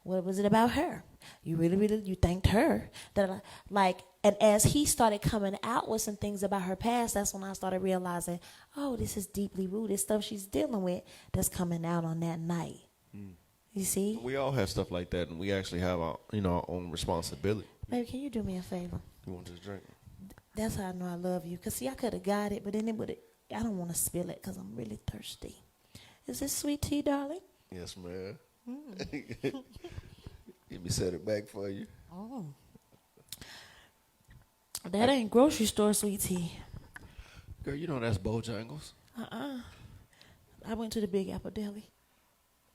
What was it about her? You you thanked her. And as he started coming out with some things about her past, that's when I started realizing, oh, this is deeply rooted stuff she's dealing with that's coming out on that night. You see? We all have stuff like that, and we actually have our own responsibility. Baby, can you do me a favor? You want this drink? That's how I know I love you. Because, see, I could have got it, but then I don't want to spill it because I'm really thirsty. Is this sweet tea, darling? Yes, ma'am. Let me set it back for you. Oh. That ain't grocery store sweet tea. Girl, you know that's Bojangles. I went to the Big Apple Deli.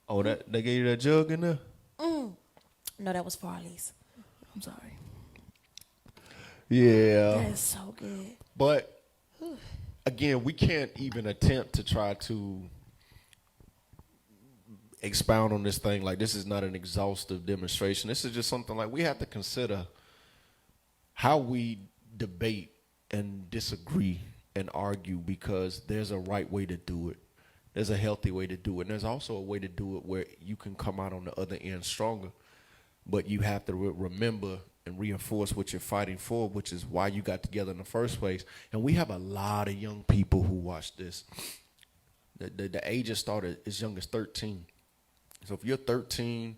Oh, they gave you that jug in there? No, that was Farley's. I'm sorry. Yeah. That is so good. But, again, we can't even attempt to try to expound on this thing. Like, this is not an exhaustive demonstration. This is just something like we have to consider how we debate and disagree and argue, because there's a right way to do it. There's a healthy way to do it. And there's also a way to do it where you can come out on the other end stronger. But you have to remember and reinforce what you're fighting for, which is why you got together in the first place. And we have a lot of young people who watch this. The ages started as young as 13. So if you're 13,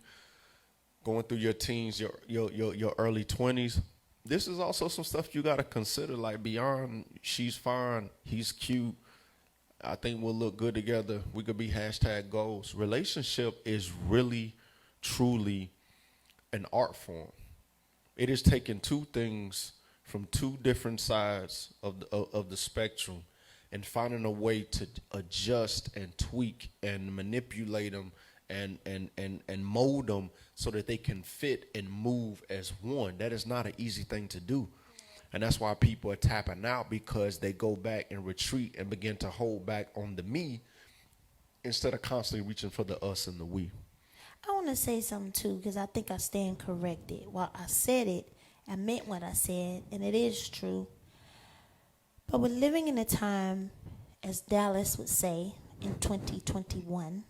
going through your teens, your early 20s, this is also some stuff you got to consider, like beyond she's fine, he's cute, I think we'll look good together, we could be #goals. Relationship is really, truly an art form. It is taking two things from two different sides of the spectrum and finding a way to adjust and tweak and manipulate them and mold them so that they can fit and move as one. That is not an easy thing to do. And that's why people are tapping out, because they go back and retreat and begin to hold back on the me instead of constantly reaching for the us and the we. I want to say something, too, because I think I stand corrected. While I said it, I meant what I said, and it is true. But we're living in a time, as Dallas would say, in 2021,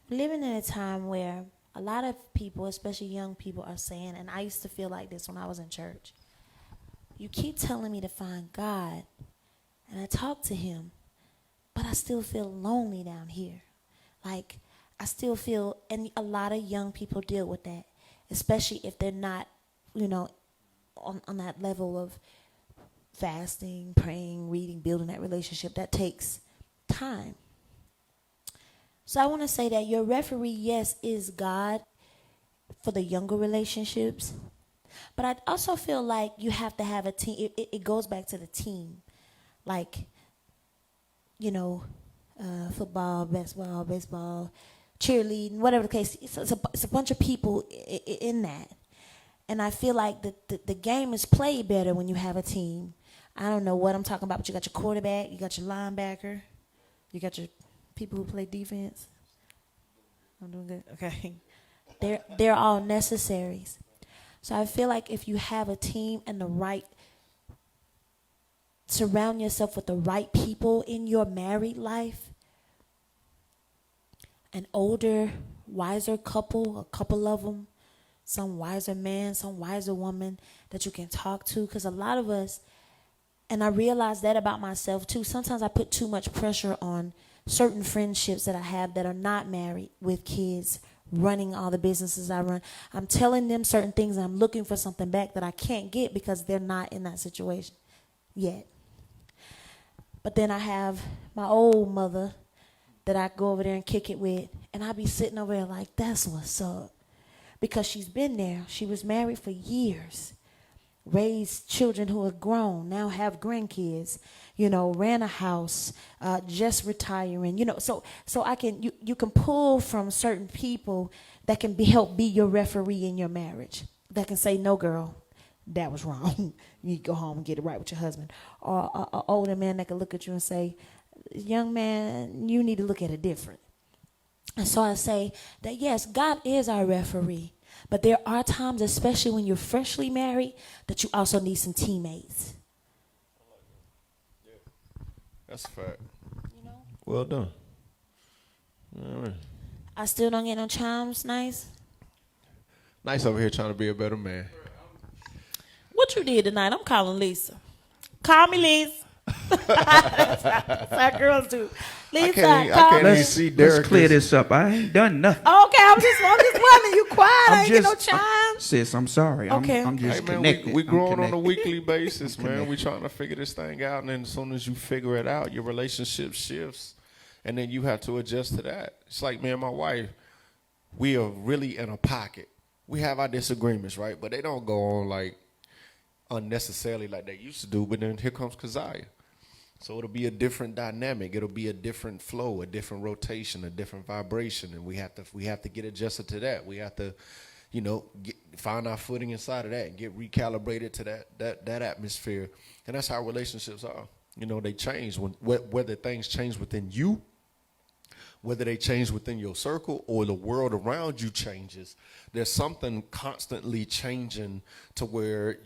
we're living in a time where a lot of people, especially young people, are saying, and I used to feel like this when I was in church, you keep telling me to find God, and I talk to him, but I still feel lonely down here. Like, I still feel, and a lot of young people deal with that, especially if they're not, on that level of fasting, praying, reading, building that relationship. That takes time. So I want to say that your referee, yes, is God for the younger relationships. But I also feel like you have to have a team. It goes back to the team. Like, football, basketball, baseball, cheerleading, whatever the case. It's a bunch of people in that. And I feel like the game is played better when you have a team. I don't know what I'm talking about, but you got your quarterback, you got your linebacker, you got your people who play defense. I'm doing good. Okay. They're all necessaries. So I feel like if you have a team and surround yourself with the right people in your married life, an older, wiser couple, a couple of them, some wiser man, some wiser woman that you can talk to. Because a lot of us, and I realize that about myself too, sometimes I put too much pressure on certain friendships that I have that are not married with kids, running all the businesses I run. I'm telling them certain things and I'm looking for something back that I can't get because they're not in that situation yet. But then I have my old mother that I go over there and kick it with, and I be sitting over there like, that's what's up. Because she's been there. She was married for years, raised children who are grown, now have grandkids, ran a house, just retiring, so I can, you can pull from certain people that can help be your referee in your marriage, that can say, no, girl, that was wrong. You need to go home and get it right with your husband. Or an older man that can look at you and say, young man, you need to look at it different. And so I say that, yes, God is our referee. But there are times, especially when you're freshly married, that you also need some teammates. That's a fact. Well done. All right. I still don't get no chimes, nice. Nice over here trying to be a better man. What you did tonight? I'm calling Lisa. Call me, Lisa. That's how girls do. Lisa, I can't even see Derek. Let's clear this up. I ain't done nothing. Okay, I'm just wondering. You quiet? I ain't get no chimes. Sis, I'm sorry. Okay. I'm just Hey, man, connected. we growing on a connected. weekly basis, man. We trying to figure this thing out, and then as soon as you figure it out, your relationship shifts, and then you have to adjust to that. It's like me and my wife, we are really in a pocket. We have our disagreements, right? But they don't go on like unnecessarily like they used to do. But then here comes Keziah. So it'll be a different dynamic. It'll be a different flow, a different rotation, a different vibration, and we have to get adjusted to that. We have to, find our footing inside of that and get recalibrated to that atmosphere. And that's how relationships are. They change whether things change within you, whether they change within your circle or the world around you changes. There's something constantly changing to where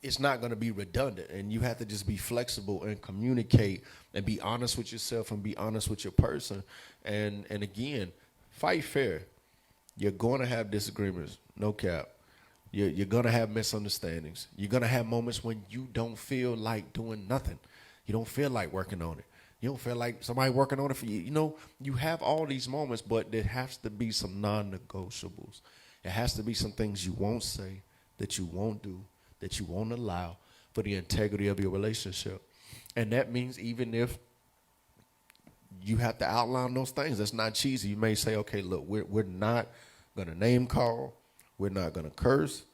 it's not going to be redundant, and you have to just be flexible and communicate and be honest with yourself and be honest with your person. And again, fight fair. You're going to have disagreements, no cap. You're going to have misunderstandings. You're going to have moments when you don't feel like doing nothing. You don't feel like working on it. You don't feel like somebody working on it for you. You have all these moments, but there has to be some non-negotiables. It has to be some things you won't say, that you won't do, that you won't allow for the integrity of your relationship. And that means even if you have to outline those things, that's not cheesy. You may say, okay, look, we're not going to name call. We're not going to curse.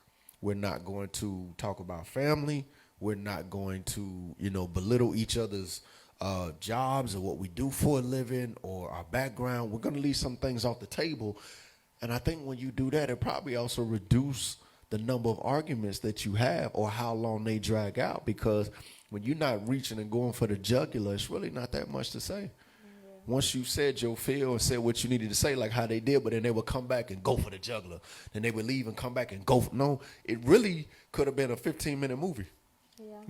We're not going to talk about family. We're not going to, belittle each other's jobs or what we do for a living or our background. We're going to leave some things off the table. And I think when you do that, it probably also reduce the number of arguments that you have or how long they drag out, because when you're not reaching and going for the jugular, it's really not that much to say. Yeah. Once you said your feel and said what you needed to say, like how they did, but then they would come back and go for the jugular. Then they would leave and come back and go. No, it really could have been a 15-minute movie. Yeah.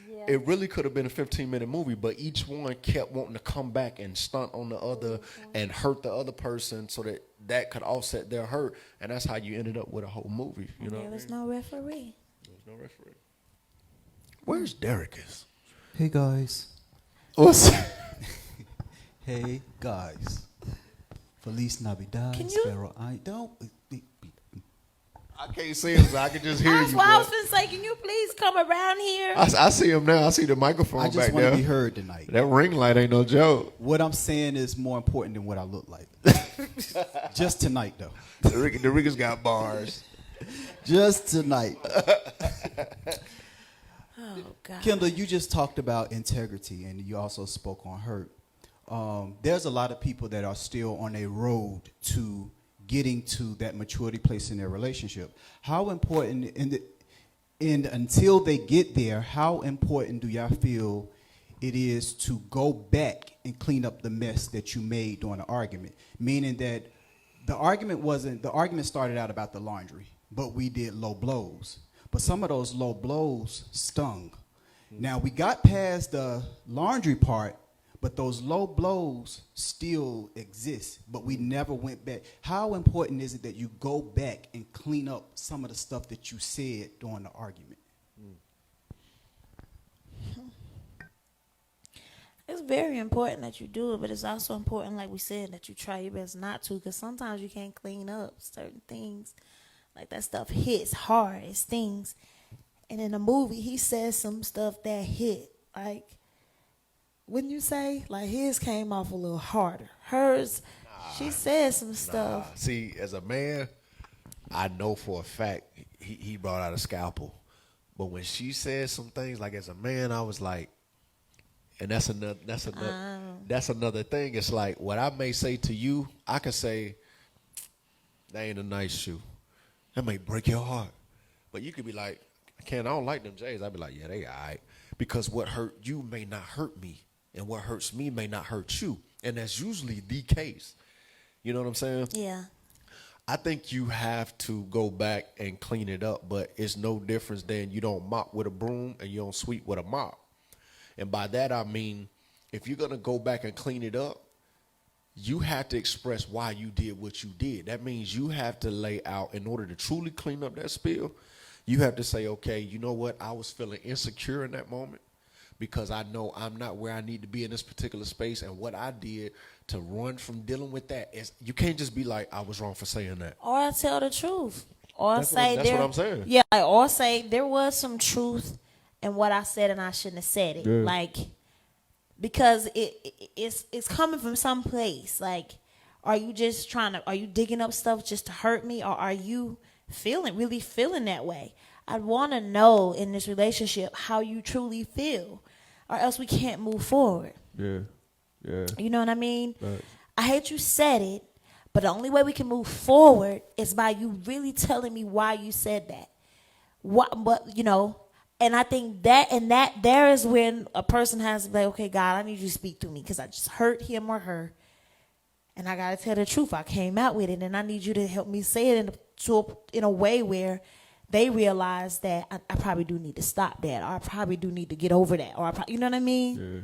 Yeah. It really could have been a 15-minute movie, but each one kept wanting to come back and stunt on the other and hurt the other person so that could offset their hurt. And that's how you ended up with a whole movie. There was no referee. There was no referee. Where's Derek is? Hey, guys. What's Hey, guys. Feliz Navidad. Can you? Espero I can't see him, so I can just hear That's you. why I was going to say, can you please come around here? I see him now. I see the microphone I back just want there. to be heard tonight. That ring light ain't no joke. What I'm saying is more important than what I look like. Just tonight, though. The Riggers got bars. Just tonight. Oh, God. Kendall, you just talked about integrity, and you also spoke on hurt. There's a lot of people that are still on a road to getting to that maturity place in their relationship. How important, and until they get there, how important do y'all feel it is to go back and clean up the mess that you made during the argument? Meaning that The argument started out about the laundry, but we did low blows. But some of those low blows stung. Now, we got past the laundry part, but those low blows still exist, but we never went back. How important is it that you go back and clean up some of the stuff that you said during the argument? It's very important that you do it, but it's also important, like we said, that you try your best not to, because sometimes you can't clean up certain things. Like, that stuff hits hard, it stings. And in the movie, he says some stuff that hit. Like, wouldn't you say? Like, his came off a little harder. Hers, she said some stuff. See, as a man, I know for a fact he brought out a scalpel. But when she said some things, like, as a man, I was like, and that's another thing. It's like, what I may say to you, I could say, that ain't a nice shoe. That may break your heart. But you could be like, I don't like them J's. I'd be like, yeah, they all right. Because what hurt you may not hurt me. And what hurts me may not hurt you. And that's usually the case. You know what I'm saying? Yeah. I think you have to go back and clean it up. But it's no difference than you don't mop with a broom and you don't sweep with a mop. And by that, I mean, if you're going to go back and clean it up, you have to express why you did what you did. That means you have to lay out, in order to truly clean up that spill, you have to say, okay, you know what? I was feeling insecure in that moment because I know I'm not where I need to be in this particular space. And what I did to run from dealing with that is, you can't just be like, I was wrong for saying that. Or I tell the truth. Or That's say what I'm saying. Yeah, or say there was some truth in what I said and I shouldn't have said it. Yeah. Like, because it's coming from some place. Like, are you digging up stuff just to hurt me, or are you really feeling that way? I want to know in this relationship how you truly feel, or else we can't move forward. Yeah. You know what I mean? Right. I hate you said it, but the only way we can move forward is by you really telling me why you said that. And I think that there is when a person has to be like, okay, God, I need you to speak through me because I just hurt him or her. And I got to tell the truth. I came out with it, and I need you to help me say it in a way where they realize that I probably do need to stop that, or I probably do need to get over that, or you know what I mean? Yeah.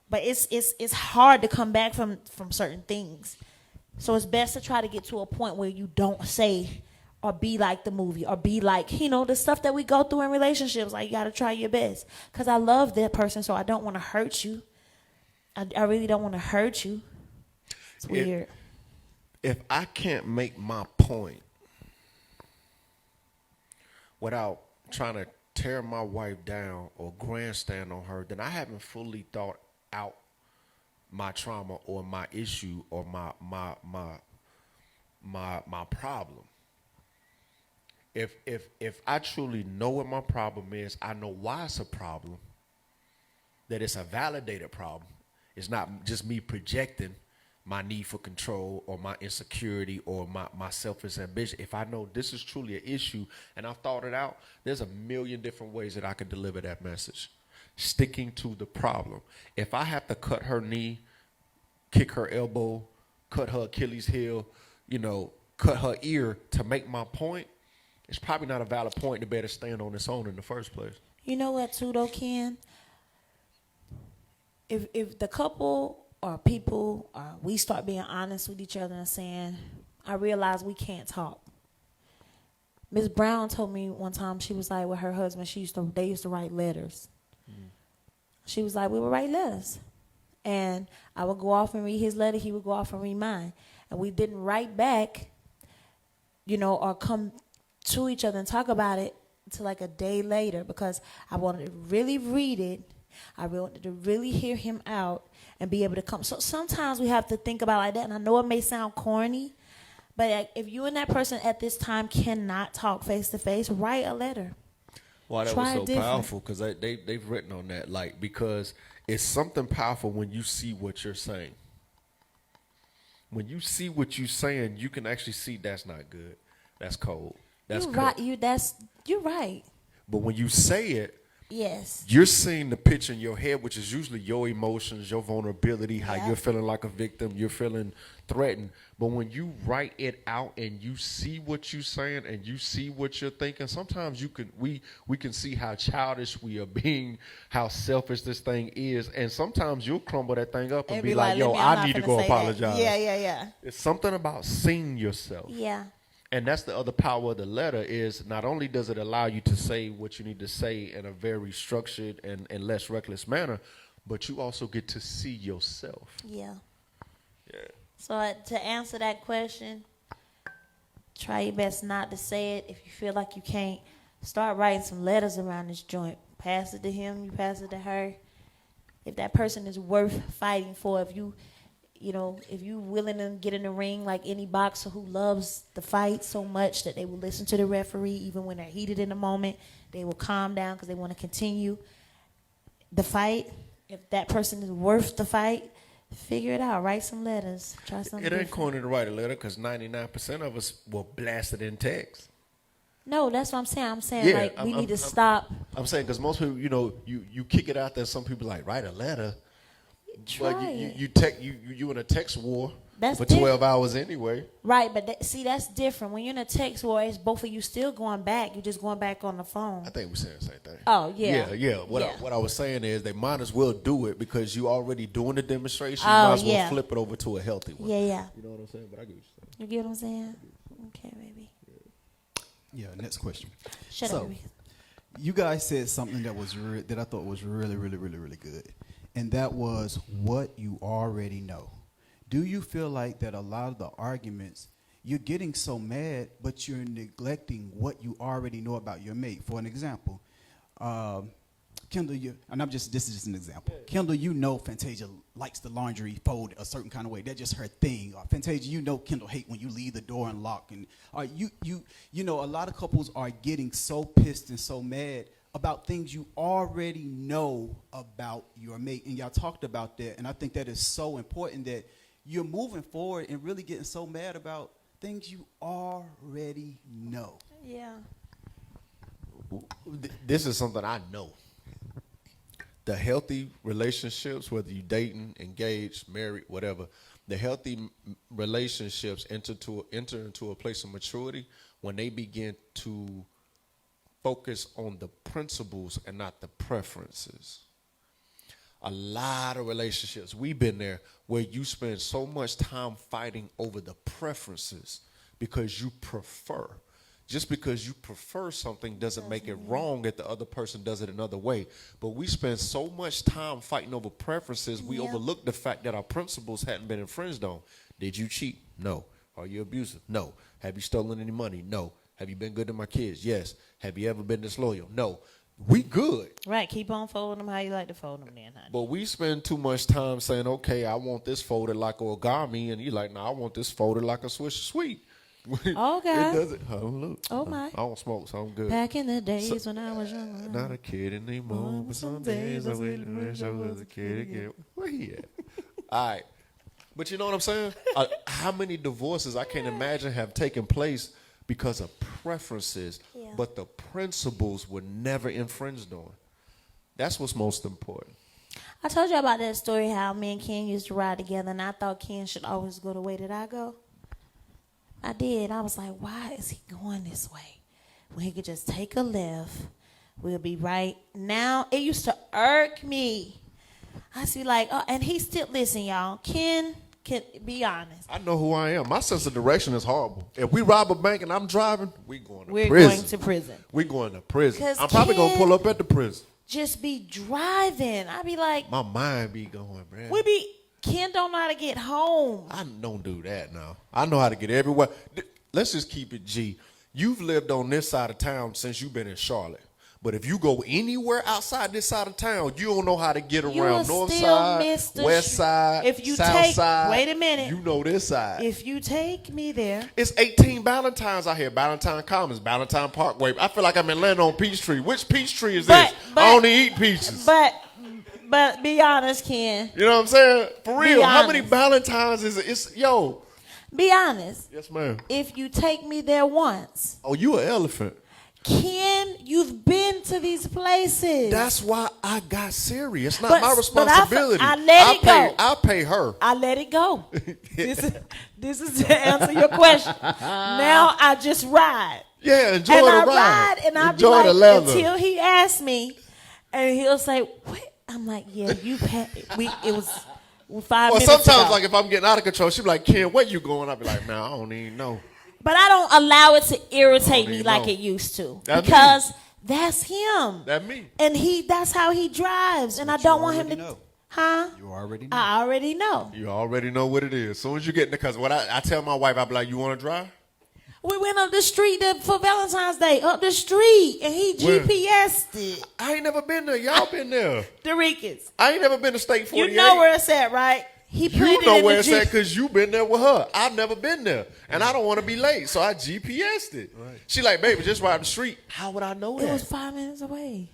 But it's hard to come back from certain things. So it's best to try to get to a point where you don't say or be like the movie, or be like, the stuff that we go through in relationships. Like, you got to try your best. Because I love that person, so I don't want to hurt you. I really don't want to hurt you. It's weird. If I can't make my point without trying to tear my wife down or grandstand on her, then I haven't fully thought out my trauma or my issue or my problem. If I truly know what my problem is, I know why it's a problem, that it's a validated problem. It's not just me projecting my need for control or my insecurity or my selfish ambition. If I know this is truly an issue and I've thought it out, there's a million different ways that I can deliver that message. Sticking to the problem. If I have to cut her knee, kick her elbow, cut her Achilles heel, cut her ear to make my point, it's probably not a valid point to better stand on its own in the first place. You know what, too, though, Ken? If the couple or people, we start being honest with each other and saying, I realize we can't talk. Miss Brown told me one time, she was like, with her husband, they used to write letters. She was like, we would write letters. And I would go off and read his letter. He would go off and read mine. And we didn't write back, or come to each other and talk about it until like a day later, because I wanted to really read it. I wanted to really hear him out and be able to come. So sometimes we have to think about it like that. And I know it may sound corny, but if you and that person at this time cannot talk face to face, write a letter. Why that Try was so it powerful, because they've written on that, like, because it's something powerful when you see what you're saying. When you see what you're saying, you can actually see that's not good. That's cold. That's You're cold. right. You're right. But when you say it, Yes. You're seeing the picture in your head, which is usually your emotions, your vulnerability, how you're feeling like a victim, you're feeling threatened. But when you write it out and you see what you're saying and you see what you're thinking, sometimes we can see how childish we are being, how selfish this thing is, and sometimes you'll crumble that thing up and be like, yo, I need to go apologize. Yeah. It's something about seeing yourself. Yeah. And that's the other power of the letter is not only does it allow you to say what you need to say in a very structured and less reckless manner, but you also get to see yourself. Yeah. Yeah. So to answer that question, try your best not to say it. If you feel like you can't, start writing some letters around this joint. Pass it to him, you pass it to her. If that person is worth fighting for, if you willing to get in the ring like any boxer who loves the fight so much that they will listen to the referee even when they're heated in the moment, they will calm down because they want to continue the fight. If that person is worth the fight, figure it out. Write some letters. Try something It ain't different. corny to write a letter because 99% of us will blast it in text. No, that's what I'm saying. I'm saying we need to stop. I'm saying because most people, you kick it out there. Some people like write a letter. But you in a text war for 12 hours anyway. Right, but that's different. When you're in a text war, it's both of you still going back. You're just going back on the phone. I think we're saying the same thing. Oh, yeah. Yeah. What I was saying is they might as well do it because you already doing the demonstration. You might as well flip it over to a healthy one. Yeah. You know what I'm saying? But I get what you're saying. You get what I'm saying? Okay, baby. Yeah, next question. Shut up, baby. You guys said something that I thought was really, really, really, really good. And that was what you already know. Do you feel like that a lot of the arguments, you're getting so mad, but you're neglecting what you already know about your mate? For an example, Kendall, this is just an example. Yeah. Kendall, Fantasia likes the laundry folded a certain kind of way. That's just her thing. Fantasia, Kendall hate when you leave the door unlocked. And a lot of couples are getting so pissed and so mad about things you already know about your mate. And y'all talked about that. And I think that is so important that you're moving forward and really getting so mad about things you already know. Yeah. This is something I know. The healthy relationships, whether you dating, engaged, married, whatever, the healthy relationships enter into a place of maturity when they begin to focus on the principles and not the preferences. A lot of relationships, we've been there, where you spend so much time fighting over the preferences because you prefer. Just because you prefer something doesn't make it wrong if the other person does it another way. But we spend so much time fighting over preferences, we overlook the fact that our principles hadn't been infringed on. Did you cheat? No. Are you abusive? No. Have you stolen any money? No. Have you been good to my kids? Yes. Have you ever been disloyal? No. We good. Right. Keep on folding them how you like to fold them then, honey. But we spend too much time saying, okay, I want this folded like origami. And you're like, no, I want this folded like a Swiss sweet. Oh, God. It doesn't. Oh, look. Oh, my. I don't smoke, so I'm good. Back in the days when I was young. Not a kid anymore, but some days I wish I was a kid again. Where he at? All right. But you know what I'm saying? How many divorces I can't imagine have taken place because of preferences, but the principles were never infringed on. That's what's most important. I told you about that story how me and Ken used to ride together, and I thought Ken should always go the way that I go. I did. I was like, why is he going this way? When he could just take a left, we'll be right. Now, it used to irk me. I used to be like, oh, and he still, listen, y'all, Ken, be honest. I know who I am. My sense of direction is horrible. If we rob a bank and I'm driving, we're going to prison. We're going to prison. We're going to prison. I'm probably going to pull up at the prison. Just be driving. I be like. My mind be going, man. Ken don't know how to get home. I don't do that now. I know how to get everywhere. Let's just keep it G. You've lived on this side of town since you've been in Charlotte. But if you go anywhere outside this side of town, you don't know how to get around north side, west side, south side. Wait a minute. You know this side. If you take me there. It's 18 Valentines out here. Valentine Commons, Valentine Parkway. I feel like I'm in Atlanta on Peachtree. Which Peachtree is this? I only eat peaches. But be honest, Ken. You know what I'm saying? For real. How many Valentines is it? Yo. Be honest. Yes, ma'am. If you take me there once. Oh, you an elephant. Ken, you've been to these places. That's why I got serious. It's not But- my but responsibility. I let it go. I pay her. I let it go. This is to answer your question. Now I just ride. Yeah, enjoy And the I ride. and I'll be Enjoy like, the leather. until he asks me, and he'll say, "What?" I'm like, "Yeah, you had it was 5 Well, minutes sometimes, ago." like, if I'm getting out of control, she be like, Ken, where you going? I'll be like, man, I don't even know. But I don't allow it to irritate me even like know. it used to, That's because that's him. That me. And that's how he drives, and I But don't you want him to. already know. Huh? You already know. I already know. You already know what it is. As soon as you get in the, because what I tell my wife, I be like, you want to drive? We went up the street for Valentine's Day, up the street, and he Where? GPS'd it. I ain't never been there. Y'all been there. Dorikas. I ain't never been to State 48. You know where it's at, right? He put You it know in where the it's at because you been there with her. I've never been there. And I don't want to be late, so I GPS'd it. Right. She like, baby, just ride the street. How would I know It that? was 5 minutes away.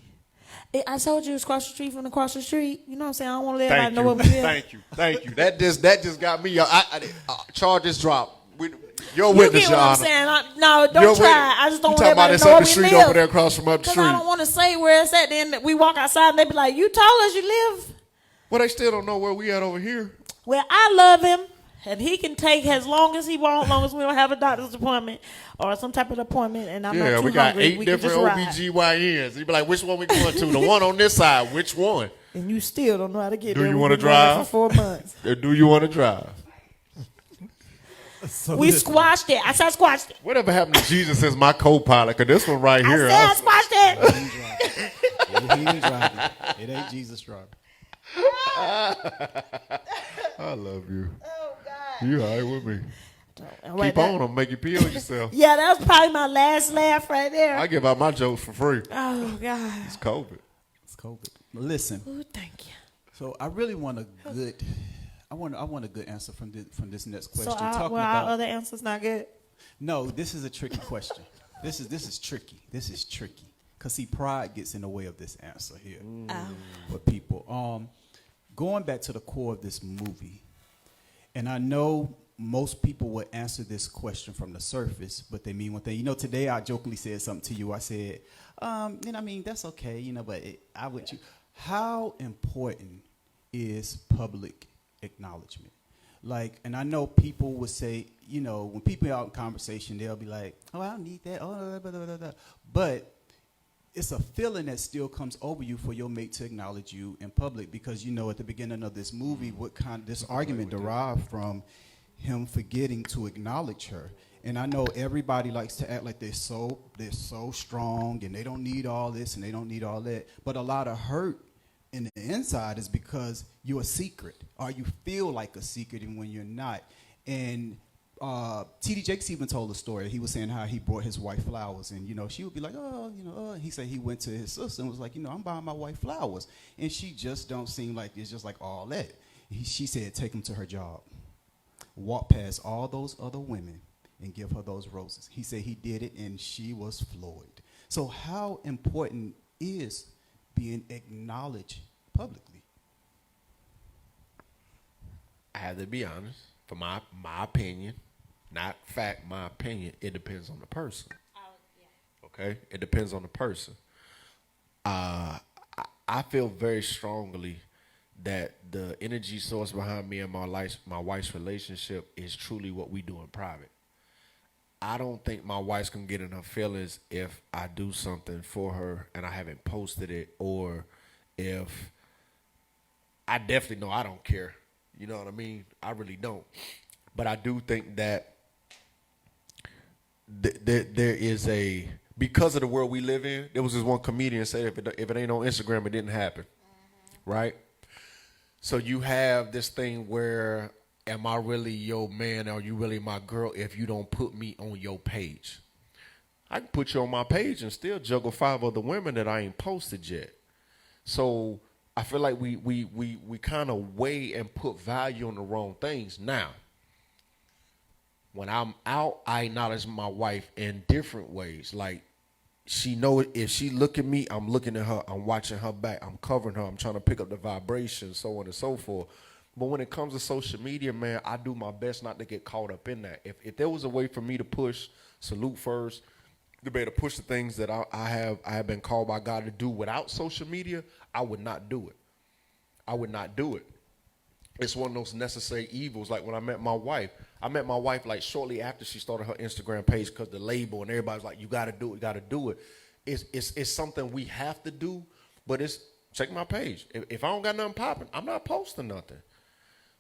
I told you it was across the street from across the street. You know what I'm saying? I don't want to let everybody know where we live. Thank you. That just got me. Charges dropped. Your You witness, get Your what I'm Honor. saying? No, don't Your try. witness. I just don't You want talking about everybody this to know up where the we street live. over there across from up the Because street. I don't want to say where it's at. Then we walk outside and they be like, "You told us you live." Well, they still don't know where we at over here. Well, I love him, and he can take as long as he wants, as long as we don't have a doctor's appointment or some type of appointment, and I'm not Yeah, too we got hungry. 8 We can different just ride. OBGYNs. You be like, which one we going to? The one on this side. Which one? And you still don't know how to get Do there. you We've wanna been doing it drive? for 4 months? Or do you want to drive? We squashed it. I said I squashed it. Whatever happened to Jesus as my co-pilot? Because this one right here. I said I squashed it. He ain't driving. It ain't Jesus driving. I love you. Oh God. You all right with me. Wait, Keep on. I'm make you peel yourself. Yeah, that was probably my last laugh right there. I give out my jokes for free. Oh God. It's COVID. It's COVID. But listen, Ooh, thank you. so I really want a good, I want a good answer from this next question. So Talking our about other answers not good. no, this is a tricky question. This is tricky. This is tricky because see, pride gets in the way of this answer here for people. Going back to the core of this movie, and I know most people would answer this question from the surface, but they mean one thing. You know, today I jokingly said something to you. I said, I mean, that's okay, but I would you. How important is public acknowledgement? Like, and I know people would say, when people are out in conversation, they'll be like, oh, I don't need that. Oh, blah, blah, blah, blah. But it's a feeling that still comes over you for your mate to acknowledge you in public because, at the beginning of this movie, this argument derived from him forgetting to acknowledge her. And I know everybody likes to act like they're so strong and they don't need all this and they don't need all that. But a lot of hurt in the inside is because you're a secret or you feel like a secret and when you're not. And T.D. Jakes even told a story. He was saying how he brought his wife flowers and, she would be like, he said he went to his sister and was like, I'm buying my wife flowers. And she just don't seem like it's just like all that. She said, take him to her job. Walk past all those other women and give her those roses. He said he did it and she was floored. So how important is being acknowledged publicly? I have to be honest. For my opinion, not fact, my opinion, it depends on the person. Okay? It depends on the person. I feel very strongly that the energy source behind me and my wife's relationship is truly what we do in private. I don't think my wife's gonna get in her feelings if I do something for her and I haven't posted it, or if I definitely know I don't care. You know what I mean? I really don't. But I do think that there is because of the world we live in, there was this one comedian said if it ain't on Instagram, it didn't happen. Right? So you have this thing where, am I really your man? Or are you really my girl if you don't put me on your page? I can put you on my page and still juggle 5 other women that I ain't posted yet. So I feel like we kind of weigh and put value on the wrong things. Now, when I'm out, I acknowledge my wife in different ways. Like, she know if she look at me, I'm looking at her, I'm watching her back, I'm covering her, I'm trying to pick up the vibration, so on and so forth. But when it comes to social media, man, I do my best not to get caught up in that. If there was a way for me to push salute first, to be able to push the things that I have been called by God to do without social media, I would not do it. I would not do it. It's one of those necessary evils. Like when I met my wife like shortly after she started her Instagram page because the label and everybody's like, you got to do it, you got to do it. It's something we have to do, but check my page. If I don't got nothing popping, I'm not posting nothing.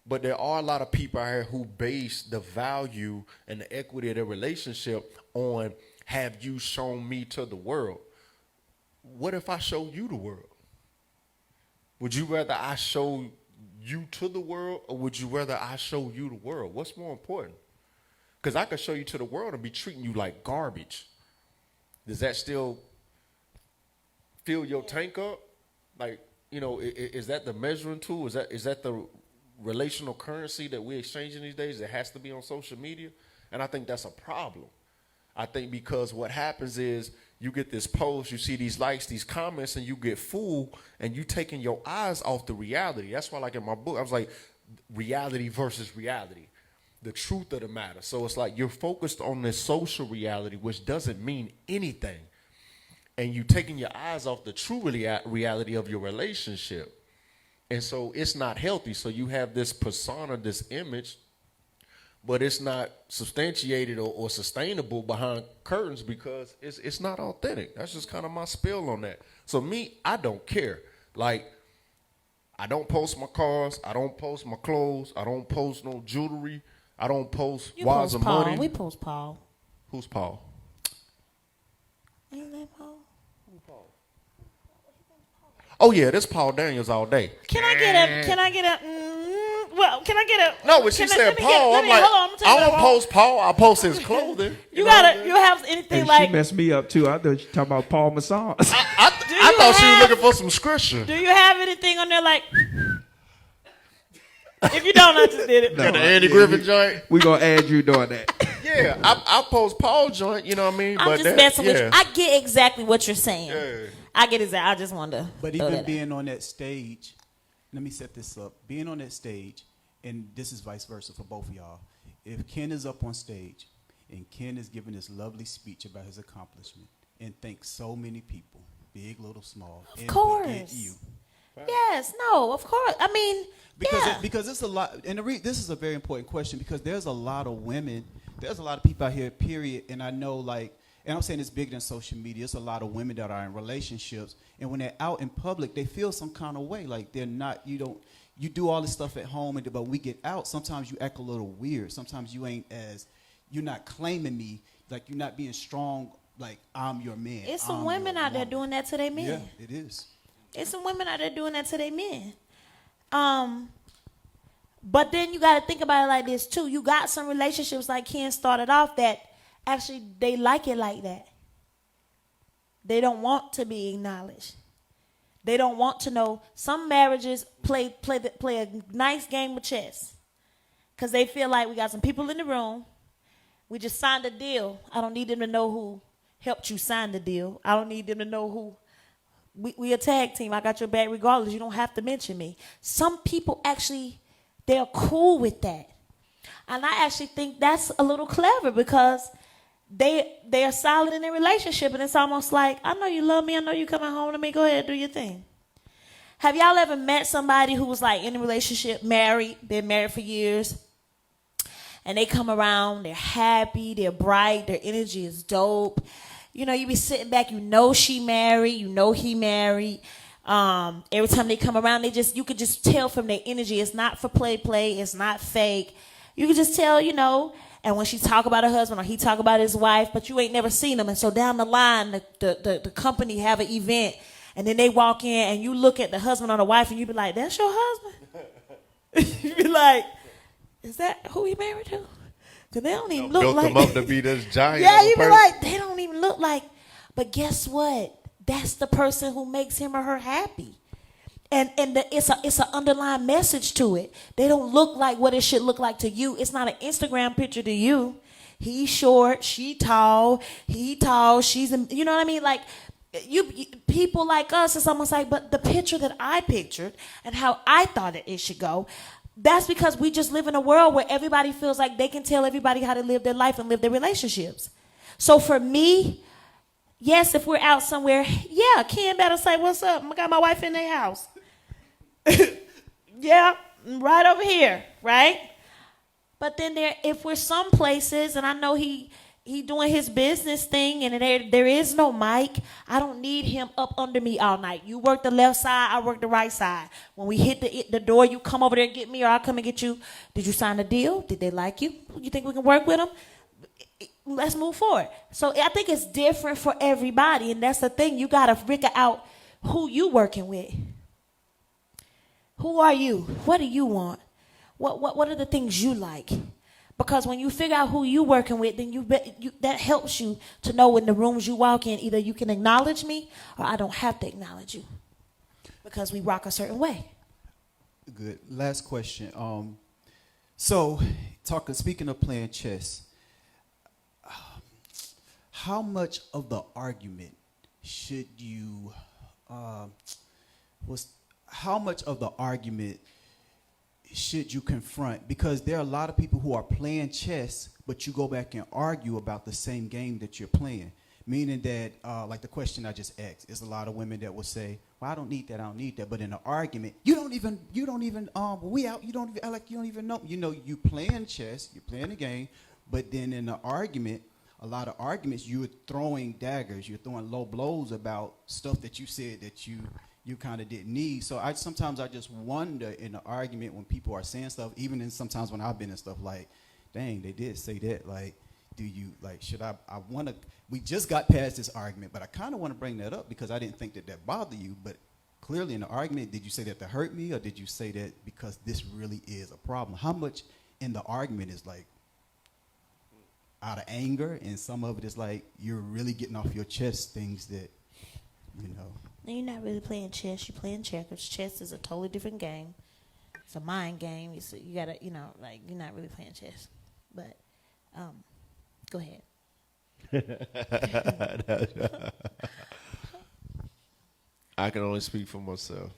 But there are a lot of people out here who base the value and the equity of their relationship on, have you shown me to the world? What if I show you the world? Would you rather I show you to the world, or would you rather I show you the world? What's more important? Because I could show you to the world and be treating you like garbage. Does that still fill your tank up? Like, you know, is that the measuring tool? Is that the relational currency that we're exchanging these days that has to be on social media? And I think that's a problem. I think because what happens is you get this post, you see these likes, these comments, and you get fooled, and you taking your eyes off the reality. That's why, like in my book, I was like, reality versus reality, the truth of the matter. So it's like you're focused on this social reality, which doesn't mean anything, and you taking your eyes off the true reality of your relationship. And so it's not healthy. So you have this persona, this image, but it's not substantiated or sustainable behind curtains because it's not authentic. That's just kind of my spill on that. So me, I don't care. Like, I don't post my cars. I don't post my clothes. I don't post no jewelry. I don't post wads of money. We post Paul. Who's Paul? Ain't that Paul? Oh yeah, this Paul Daniels all day. Can I get a? No, when she said Paul, I'm like, I don't post Paul. I post his clothing. You have anything And like? she messed me up too. I thought you were talking about Paul Masson. I thought she was looking for some scripture. Do you have anything on there like? If you don't, I just did it. No, the Andy Griffin joint. We gonna add you doing that. Yeah, I post Paul joint. You know what I mean? I'm just messing with you. I get exactly what you're saying. Yeah. I get exactly. I just wanted to. But even being on that stage, let me set this up. Being on that stage, and this is vice versa for both of y'all. If Ken is up on stage and Ken is giving this lovely speech about his accomplishment and thanks so many people, big, little, small, Of course. and you. Yes. No. Of course. I mean. Because it's a lot, and this is a very important question because there's a lot of women, there's a lot of people out here, period, and I know like, and I'm saying it's bigger than social media, it's a lot of women that are in relationships, and when they're out in public, they feel some kind of way, like they're not, you do all this stuff at home, but when we get out, sometimes you act a little weird, sometimes you're not claiming me, like you're not being strong, like I'm your man. It's some women out there doing that to their men. Yeah, it is. It's some women out there doing that to their men. But then you got to think about it like this too. You got some relationships like Ken started off that actually they like it like that. They don't want to be acknowledged. They don't want to know. Some marriages play a nice game of chess because they feel like we got some people in the room. We just signed a deal. I don't need them to know who helped you sign the deal. I don't need them to know who. We a tag team. I got your back regardless. You don't have to mention me. Some people actually, they're cool with that. And I actually think that's a little clever because they are solid in their relationship. And it's almost like, I know you love me. I know you coming home to me. Go ahead and do your thing. Have y'all ever met somebody who was like in a relationship, married, been married for years, and they come around, they're happy, they're bright, their energy is dope. You know, you be sitting back, you know she married, you know he married. Every time they come around, you could just tell from their energy. It's not for play, it's not fake. You could just tell, you know, and when she talk about her husband or he talk about his wife, but you ain't never seen them. And so down the line, the company have an event, and then they walk in, and you look at the husband or the wife, and you be like, that's your husband? You be like, is that who he married to? Because they don't even look built like. Built them up to be this giant. Yeah, you be like, they don't even look like. But guess what? That's the person who makes him or her happy. And it's an underlying message to it. They don't look like what it should look like to you. It's not an Instagram picture to you. He's short, she tall, he tall, she's, you know what I mean? Like, you people like us, it's almost like, but the picture that I pictured and how I thought it should go, that's because we just live in a world where everybody feels like they can tell everybody how to live their life and live their relationships. So for me, Yes, if we're out somewhere, yeah, Ken better say, what's up? I got my wife in their house. Yeah, right over here, right? But then if we're some places, and I know he doing his business thing, and there is no mic, I don't need him up under me all night. You work the left side, I work the right side. When we hit the door, you come over there and get me, or I'll come and get you. Did you sign a deal? Did they like you? You think we can work with them? Let's move forward. So I think it's different for everybody, and that's the thing. You got to figure out who you working with. Who are you? What do you want? What are the things you like? Because when you figure out who you working with, then that helps you to know in the rooms you walk in, either you can acknowledge me or I don't have to acknowledge you, because we rock a certain way. Good. Last question. Speaking of playing chess, how much of the argument should you confront? Because there are a lot of people who are playing chess, but you go back and argue about the same game that you're playing. Meaning that, like the question I just asked, is a lot of women that will say, well, I don't need that. But in an argument, we out, you don't even act like you don't even know. You know, you playing chess, you're playing the game, but then in the argument, a lot of arguments, you're throwing daggers, you're throwing low blows about stuff that you said that you kind of didn't need. So sometimes I just wonder in the argument when people are saying stuff, even in sometimes when I've been in stuff like, dang, they did say that. Like, we just got past this argument, but I kind of want to bring that up because I didn't think that bothered you. But clearly in the argument, did you say that to hurt me, or did you say that because this really is a problem? How much in the argument is like out of anger, and some of it is like you're really getting off your chest things that, you know. No, you're not really playing chess. You're playing checkers. Chess is a totally different game. It's a mind game. You gotta, like, you're not really playing chess. But go ahead. I can only speak for myself.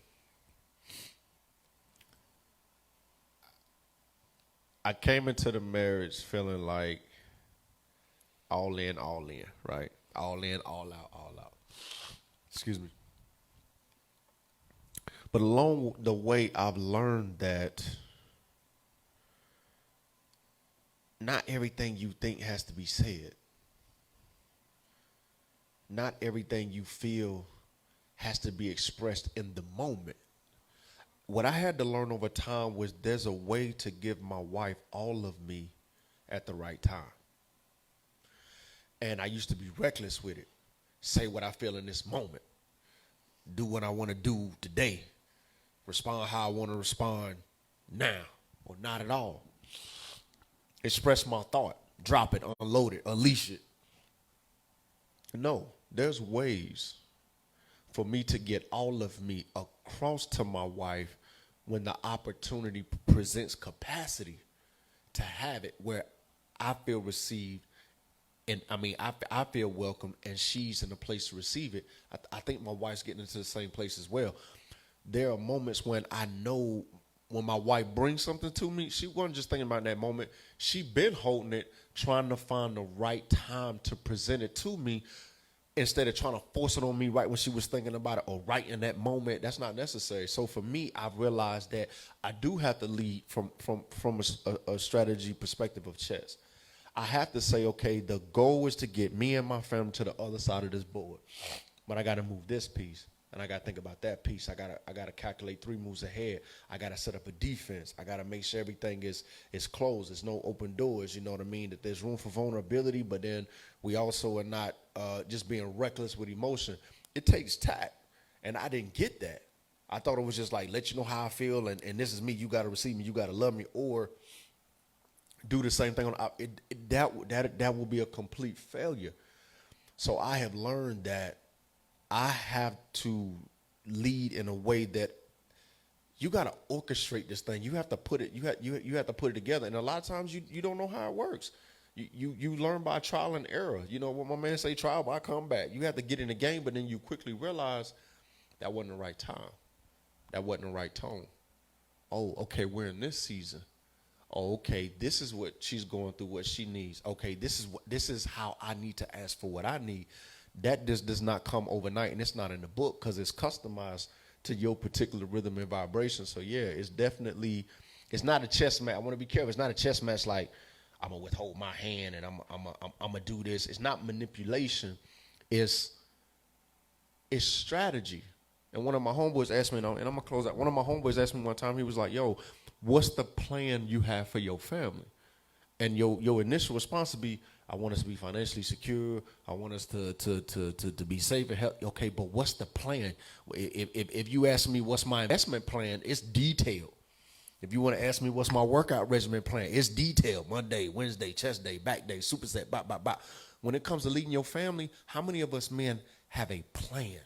I came into the marriage feeling like all in, right? All in, all out. Excuse me. But along the way, I've learned that not everything you think has to be said. Not everything you feel has to be expressed in the moment. What I had to learn over time was there's a way to give my wife all of me at the right time. And I used to be reckless with it. Say what I feel in this moment. Do what I want to do today. Respond how I want to respond now, or not at all. Express my thought. Drop it, unload it, unleash it. No, there's ways for me to get all of me across to my wife when the opportunity presents capacity to have it, where I feel received, and I feel welcome, and she's in a place to receive it. I think my wife's getting into the same place as well. There are moments when I know when my wife brings something to me, she wasn't just thinking about that moment. She been holding it, trying to find the right time to present it to me, instead of trying to force it on me right when she was thinking about it, or right in that moment. That's not necessary. So for me, I've realized that I do have to lead from a strategy perspective of chess. I have to say, okay, the goal is to get me and my family to the other side of this board, but I got to move this piece, and I got to think about that piece. I got to calculate 3 moves ahead. I got to set up a defense. I got to make sure everything is closed. There's no open doors. You know what I mean? That there's room for vulnerability, but then we also are not just being reckless with emotion. It takes tact, and I didn't get that. I thought it was just like, let you know how I feel, and this is me. You got to receive me. You got to love me, or do the same thing. That will be a complete failure. So I have learned that I have to lead in a way that you got to orchestrate this thing. You have to put it. You have to put it together. And a lot of times you don't know how it works. You learn by trial and error. You know what my man say, trial by comeback. You have to get in the game, but then you quickly realize that wasn't the right time. That wasn't the right tone. Oh, okay, we're in this season. Oh, okay, this is what she's going through, what she needs. Okay, this is how I need to ask for what I need. that just does not come overnight, and it's not in the book because it's customized to your particular rhythm and vibration. So yeah, it's definitely, it's not a chess match. I want to be careful. It's not a chess match like I'm gonna withhold my hand and I'm gonna do this. It's not manipulation. It's strategy. And one of my homeboys asked me, and I'm gonna close out. One of my homeboys asked me one time. He was like, "Yo, what's the plan you have for your family?" And your initial response would be, I want us to be financially secure. I want us to be safe and healthy. Okay, but what's the plan? If you ask me what's my investment plan, it's detailed. If you want to ask me what's my workout regimen plan, it's detailed. Monday, Wednesday, chest day, back day, superset, bop, bop, bop. When it comes to leading your family, how many of us men have a plan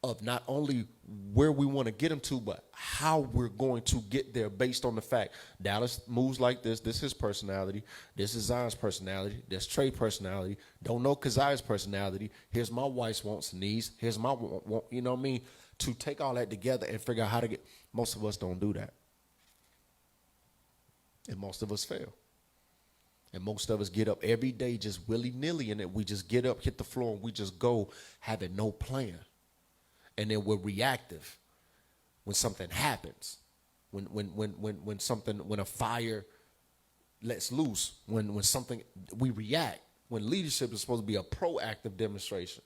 of not only where we want to get them to, but how we're going to get there based on the fact Dallas moves like this. This is his personality. This is Zion's personality. This Trey's personality. Don't know Keziah's personality. Here's my wife's wants and needs. Here's my want, you know what I mean? To take all that together and figure out how to get, most of us don't do that. And most of us fail. And most of us get up every day just willy-nilly, and we just get up, hit the floor, and we just go having no plan. And then we're reactive when something happens, when a fire lets loose, when something, we react. When leadership is supposed to be a proactive demonstration.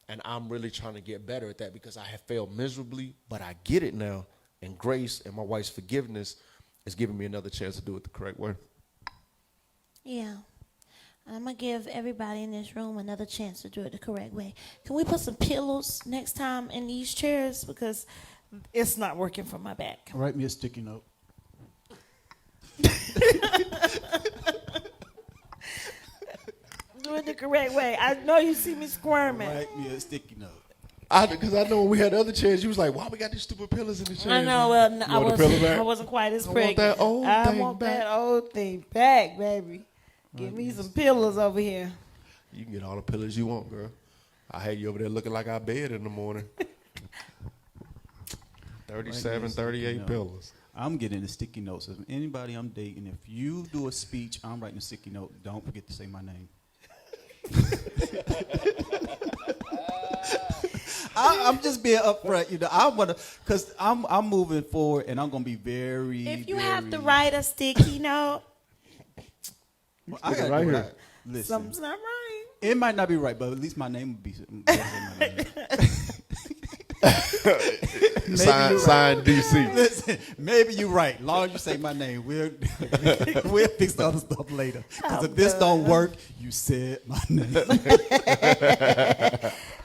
And I'm really trying to get better at that because I have failed miserably, but I get it now. And grace and my wife's forgiveness is giving me another chance to do it the correct way. Yeah. I'm going to give everybody in this room another chance to do it the correct way. Can we put some pillows next time in these chairs? Because it's not working for my back. Write me a sticky note. Do it the correct way. I know you see me squirming. Write me a sticky note. Because I know when we had other chairs, you was like, why we got these stupid pillows in the chairs? I know. Man? Well, I wasn't quite as pregnant. I want that old thing back, baby. Give me some pillows over here. You can get all the pillows you want, girl. I had you over there looking like our bed in the morning. 37, 38 pillows. I'm getting the sticky notes. If anybody I'm dating, if you do a speech, I'm writing a sticky note. Don't forget to say my name. I'm just being upfront, you know. I want to, because I'm moving forward, and I'm going to be very. If you have to write a sticky note, well, I got right right here. Listen, something's not right. it might not be right, but at least my name would be. Sign DC. Listen, maybe you're right. Long as you say my name, we'll fix the other stuff later. Because if this don't work, you said my name.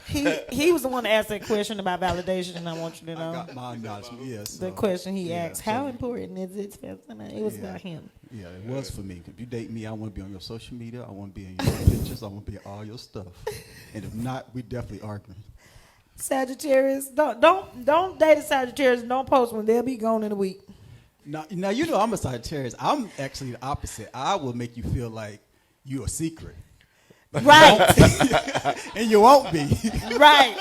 He was the one that asked that question about validation, and I want you to know. I got my acknowledgement. Yes. The question he asked, how important is it? It was about him. Yeah, it was for me. If you date me, I want to be on your social media. I want to be in your pictures. I want to be in all your stuff. And if not, we definitely arguing. Sagittarius, don't date a Sagittarius. Don't post when they'll be gone in a week. Now you know I'm a Sagittarius. I'm actually the opposite. I will make you feel like you're a secret. Right. And you won't be. Right.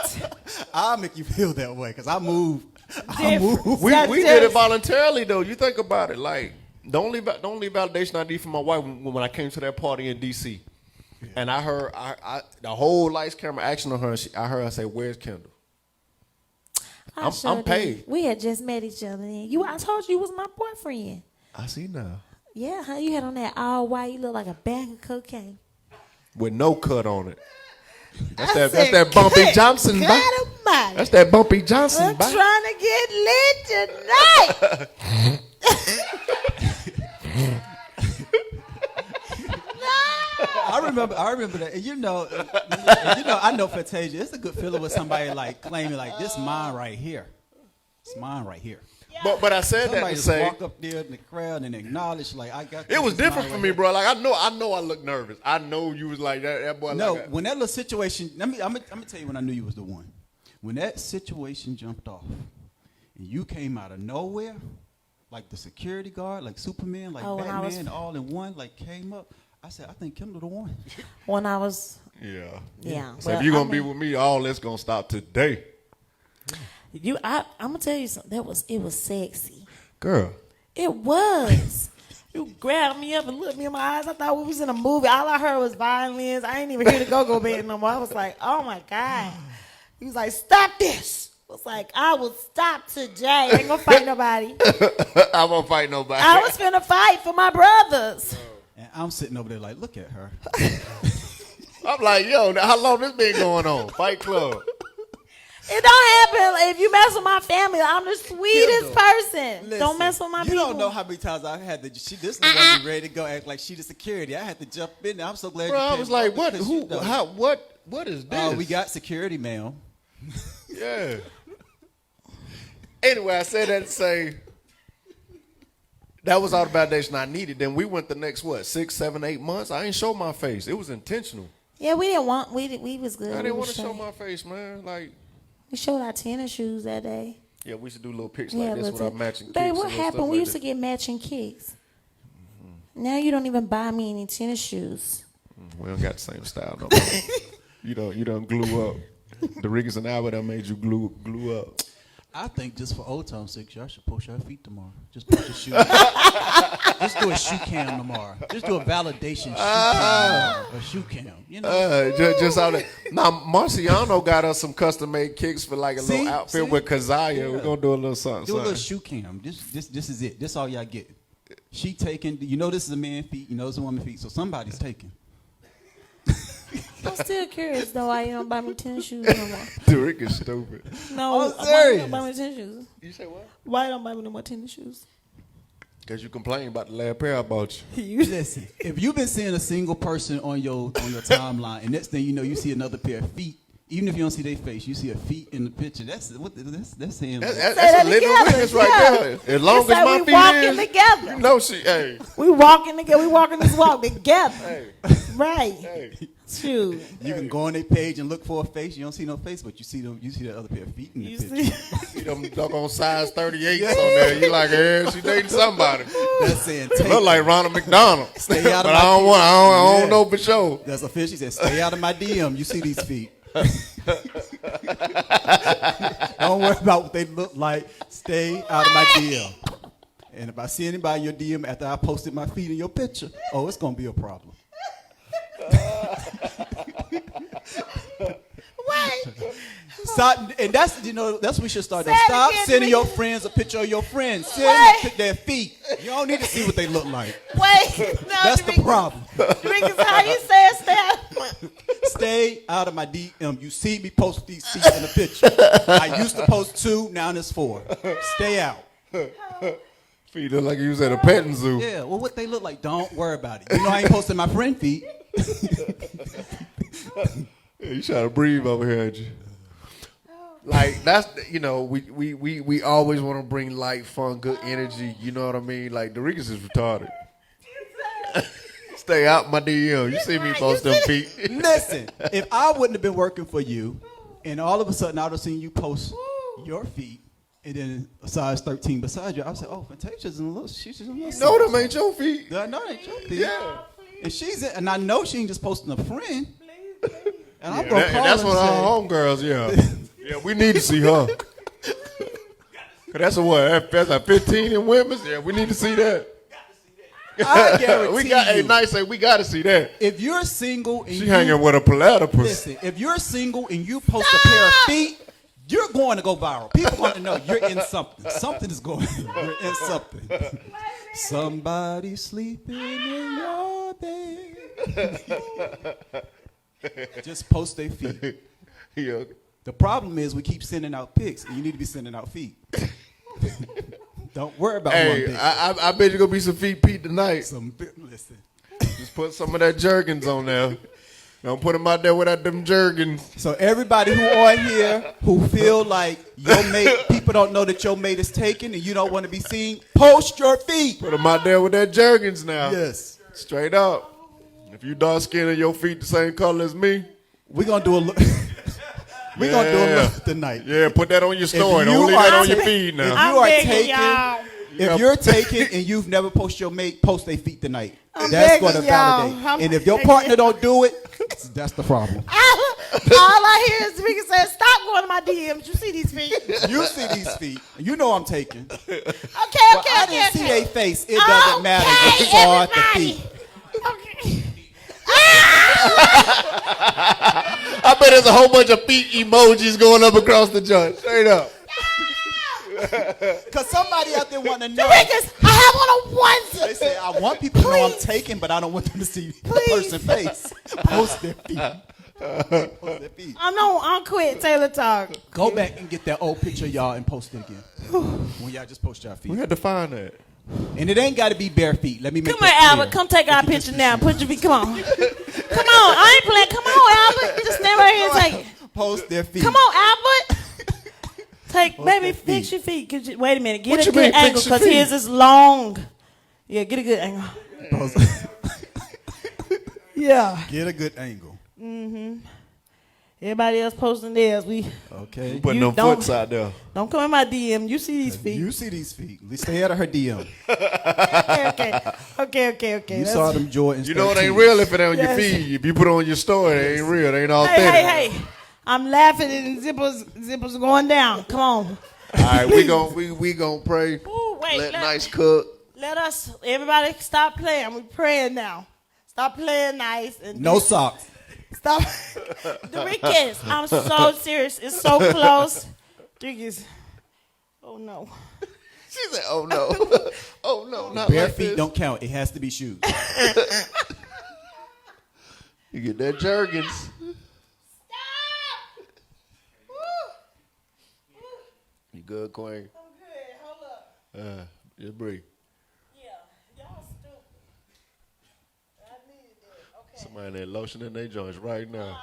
I'll make you feel that way because I move. We did it voluntarily, though. You think about it. Like, the only validation I need from my wife when I came to that party in D.C., and I heard the whole lights, camera, action on her. I heard her say, "Where's Kendall?" I'm paid. We had just met each other. I told you was my boyfriend. I see now. Yeah, huh? You had on that all white. You look like a bag of cocaine. With no cut on it. That's that Bumpy Johnson. God almighty. That's that Bumpy Johnson. I'm trying to get lit tonight. I remember that. And you know, I know Fantasia. It's a good feeling with somebody like claiming like this mine right here. It's mine right here. But I said Somebody that to just say walk up there in the crowd and acknowledge like I got. it was this different mine for right me, bro. Like I know I looked nervous. I know you was like that boy. No, like that. when that little situation, I'm gonna tell you when I knew you was the one. When that situation jumped off, and you came out of nowhere, like the security guard, like Superman, like Batman, all in one, like came up. I said, I think Kendall the one. When I was. Yeah. So if you're gonna be with me, all this gonna stop today. I'm gonna tell you something. It was sexy. Girl. It was. You grabbed me up and looked me in my eyes. I thought we was in a movie. All I heard was violins. I ain't even hear the go-go band no more. I was like, oh my God. He was like, stop this. I was like, I will stop today. I ain't gonna fight nobody. I won't fight nobody. I was finna fight for my brothers. And I'm sitting over there like, look at her. I'm like, yo, how long this been going on? Fight Club. It don't happen if you mess with my family. I'm the sweetest person. Listen, don't mess with my people. You don't know how many times I had to. This nigga be ready to go act like she the security. I had to jump in there. I'm so glad. Bro, you I came was like, over what? because Who? you know. How? What is this? We got security, ma'am. Yeah. Anyway, I said that to say that was all the validation I needed. Then we went the next 6, 7, 8 months. I ain't show my face. It was intentional. Yeah, we didn't want. We was good. I didn't want to show my face, man. Like. We showed our tennis shoes that day. Yeah, we should do little pics like this with our matching kicks. Babe, what and happened? stuff We like used that. to get matching kicks. Now you don't even buy me any tennis shoes. We don't got the same style no more. You don't glue up. The Riggers and Albert that made you glue up. I think just for old time's sake, y'all should post your feet tomorrow. Just post your shoes. Just do a shoe cam tomorrow. Just do a validation shoe cam. A shoe cam. You know. Just out there. Now, Marciano got us some custom made kicks for like a little outfit with Kazaya. Yeah. We're gonna do a little something. Do a little shoe cam. This is it. This all y'all get. She taking. You know this is a man feet. You know it's a woman feet. So somebody's taking. I'm still curious though why you don't buy me tennis shoes no more. The Rick is stupid. No, I'm why you serious. don't buy me tennis shoes? You say what? Why you don't buy me no more tennis shoes? Because you complain about the last pair I bought you. You listen. If you've been seeing a single person on your timeline, and next thing you know, you see another pair of feet. Even if you don't see their face, you see a feet in the picture. That's saying. That's that a living together, witness right yeah. there. As long It's as like my we feet walking is, together. you know she. Hey, We walking together. We walking this walk together. hey, Right. hey. Shoot. You can go on their page and look for a face. You don't see no face, but you see the other pair of feet in the You picture. see? See them doggone size 38s on there. You like, yeah, she dating somebody. That's saying Look take. like Ronald McDonald. Stay out But of I my don't want. I Yeah. don't know for sure. That's official. She said, "Stay out of my DM. You see these feet." Don't worry about what they look like. Stay out of my DM. And if I see anybody in your DM after I posted my feet in your picture, oh, it's gonna be a problem. Wait. Stop, and that's that's what we should start. Say it Stop again, sending your nigga. friends a picture of your friends. Send What? their feet. You don't need to see what they look like. Wait. No, That's the problem. Because how you say it, stay out. Stay out of my DM. You see me post these feet in the picture. I used to post 2, now there's 4. Stay out. Feet look like you was at a petting zoo. Yeah, well, what they look like, don't worry about it. You know I ain't posting my friend feet. Yeah, you trying to breathe over here, ain't you? Like that's we always want to bring light, fun, good energy. You know what I mean? Like Dorigas is retarded. Stay out my DM. You see me post them feet. Listen, if I wouldn't have been working for you, and all of a sudden I would have seen you post your feet, and then a size 13 beside you, I would say, "Oh, Fantasia's she's just a little." No, them ain't your feet. I know they your feet. Yeah. And and I know she ain't just posting a friend. And I'm Yeah, gonna and call that's her one of and our say, homegirls. Yeah, we need to see her. 'Cause that's a what? That's like 15 in women's. Yeah, we need to see that. I guarantee We got you, a nice. We got to see that. if you're single and She hanging with a platypus. listen, if you're single and you post a pair of feet, you're going to go viral. People want to know you're in something. Something is going. You're in something. Somebody sleeping in your bed. Just post their feet. Yeah. The problem is we keep sending out pics, and you need to be sending out feet. Don't worry about one Hey, thing. I bet you gonna be some feet Pete tonight. Listen. Just put some of that Jergens on there. Don't put them out there without them Jergens. So everybody who on here who feel like your mate, people don't know that your mate is taken and you don't want to be seen, post your feet. Put them out there with that Jergens now. Yes. Straight up. If you dark skinned and your feet the same color as me, We're gonna do a look. We're gonna do a look tonight. yeah, put that on your story. you Don't leave are that on your ta- feed now. If I'm you are begging taken, y'all. if you're taken and you've never posted your mate, post their feet tonight. I'm That's going to begging y'all. validate. I'm And if your begging. partner don't do it, that's the problem. All I hear is Rika say, "Stop going to my my DMs. You see these feet? You see these feet. You know I'm taking. Okay. I didn't see their face. It doesn't matter. You saw the feet. Okay. I bet there's a whole bunch of feet emojis going up across the joint. Straight up. Because somebody out there want to know. Rickers, I have on a onesie. They say, I want people to know I'm taking, but I don't want them to see the person's face. Post their feet. Post their feet. I'm quit Taylor Talk. Go back and get that old picture of y'all and post it again. When y'all just post your feet. We had to find that. And it ain't got to be bare feet. Let me make Come here, that Albert. clear. Come take our picture now. Put your feet. Come on. Come on. I ain't playing. Come on, Albert. Just stand right here and take it. Post their feet. Come on, Albert. Take, Post baby, their feet. fix your feet. Wait a minute. Get What a you good mean, fix angle your because feet? his is long. Yeah, get a good angle. Post. Yeah. Get a good angle. Everybody else posting theirs. Okay. Putting You them foots out there. Don't come in my DM. You see these feet. You see these feet. At least stay out of her DM. Okay. You saw them Jordans. You know it 13s. ain't real if it ain't on your Yes. feed. If you put it on your story, it ain't real. It ain't authentic. Hey. I'm laughing and zippers going down. Come on. All right, we gonna pray. Ooh, wait. Let nice cook. Let us, everybody stop playing. We're praying now. Stop playing nice. And No socks. Stop. Doriquez, I'm so serious. It's so close. Doriquez. Oh, no. She said, "Oh no, oh no, not Bare like feet this." don't count. It has to be shoes. You get that Jergens. Stop. You good, Queen? I'm good. Hold up. Just breathe. Yeah. Y'all stupid. I needed that. Okay. Somebody in there lotioning their joints right now.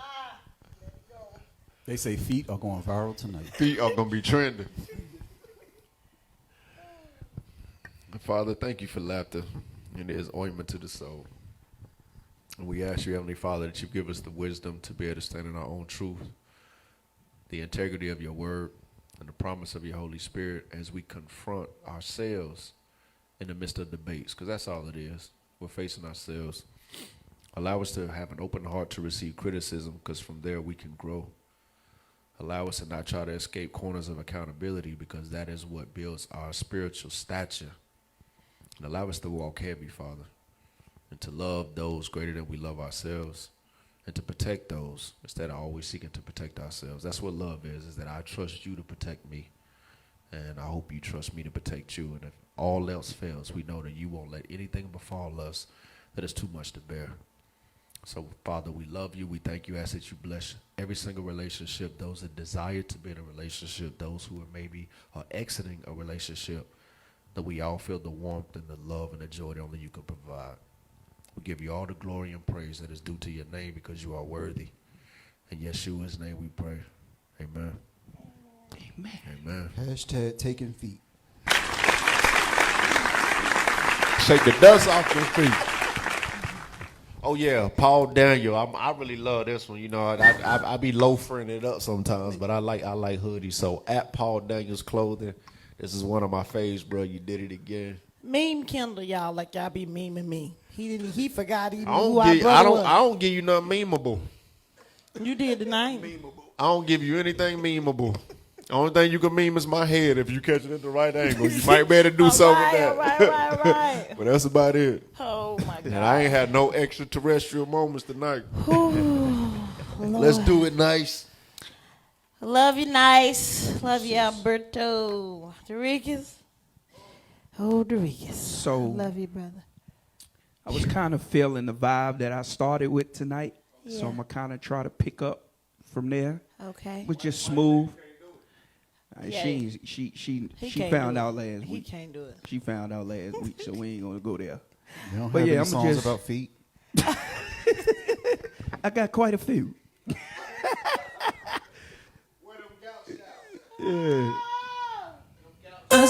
They say feet are going viral tonight. Feet are gonna be trending. Father, thank you for laughter, and it is ointment to the soul. And we ask you, Heavenly Father, that you give us the wisdom to be able to stand in our own truth, the integrity of your word, and the promise of your Holy Spirit as we confront ourselves in the midst of debates, because that's all it is. We're facing ourselves. Allow us to have an open heart to receive criticism, because from there we can grow. Allow us to not try to escape corners of accountability, because that is what builds our spiritual stature. And allow us to walk heavy, Father, and to love those greater than we love ourselves, and to protect those instead of always seeking to protect ourselves. That's what love is that I trust you to protect me, and I hope you trust me to protect you. And if all else fails, we know that you won't let anything befall us that is too much to bear. So, Father, we love you. We thank you. Ask that you bless every single relationship, those that desire to be in a relationship, those who are maybe exiting a relationship, that we all feel the warmth and the love and the joy that only you can provide. We give you all the glory and praise that is due to your name, because you are worthy. In Yeshua's name we pray. Amen. Amen. Amen. Hashtag taking feet. Shake the dust off your feet. Oh yeah, Paul Daniel. I really love this one. You know, I be loafering it up sometimes, but I like hoodies. So at Paul Daniel's Clothing, this is one of my faves, bro. You did it again. Meme Kendall, y'all, like y'all be memeing me. He forgot even I who our brother was. don't give you nothing memeable. You did tonight. I don't give you anything memeable. The only thing you can meme is my head if you catch it at the right angle. You might be able to do something with that. All right. But that's about it. Oh, my God. And I ain't had no extraterrestrial moments tonight. Let's do it nice. Love you, nice. Love you, Alberto. Doriquez. Oh, Doriquez. So Love you, brother. I was kind of feeling the vibe that I started with tonight. So Yeah. I'm gonna kind of try to pick up from there. Okay. It was just smooth. Yeah. She He she can't found do it. out last He week. can't do it. She found out last week, so we ain't gonna go there. You don't But have yeah, any I'ma songs just- about feet? I got quite a few. Yeah.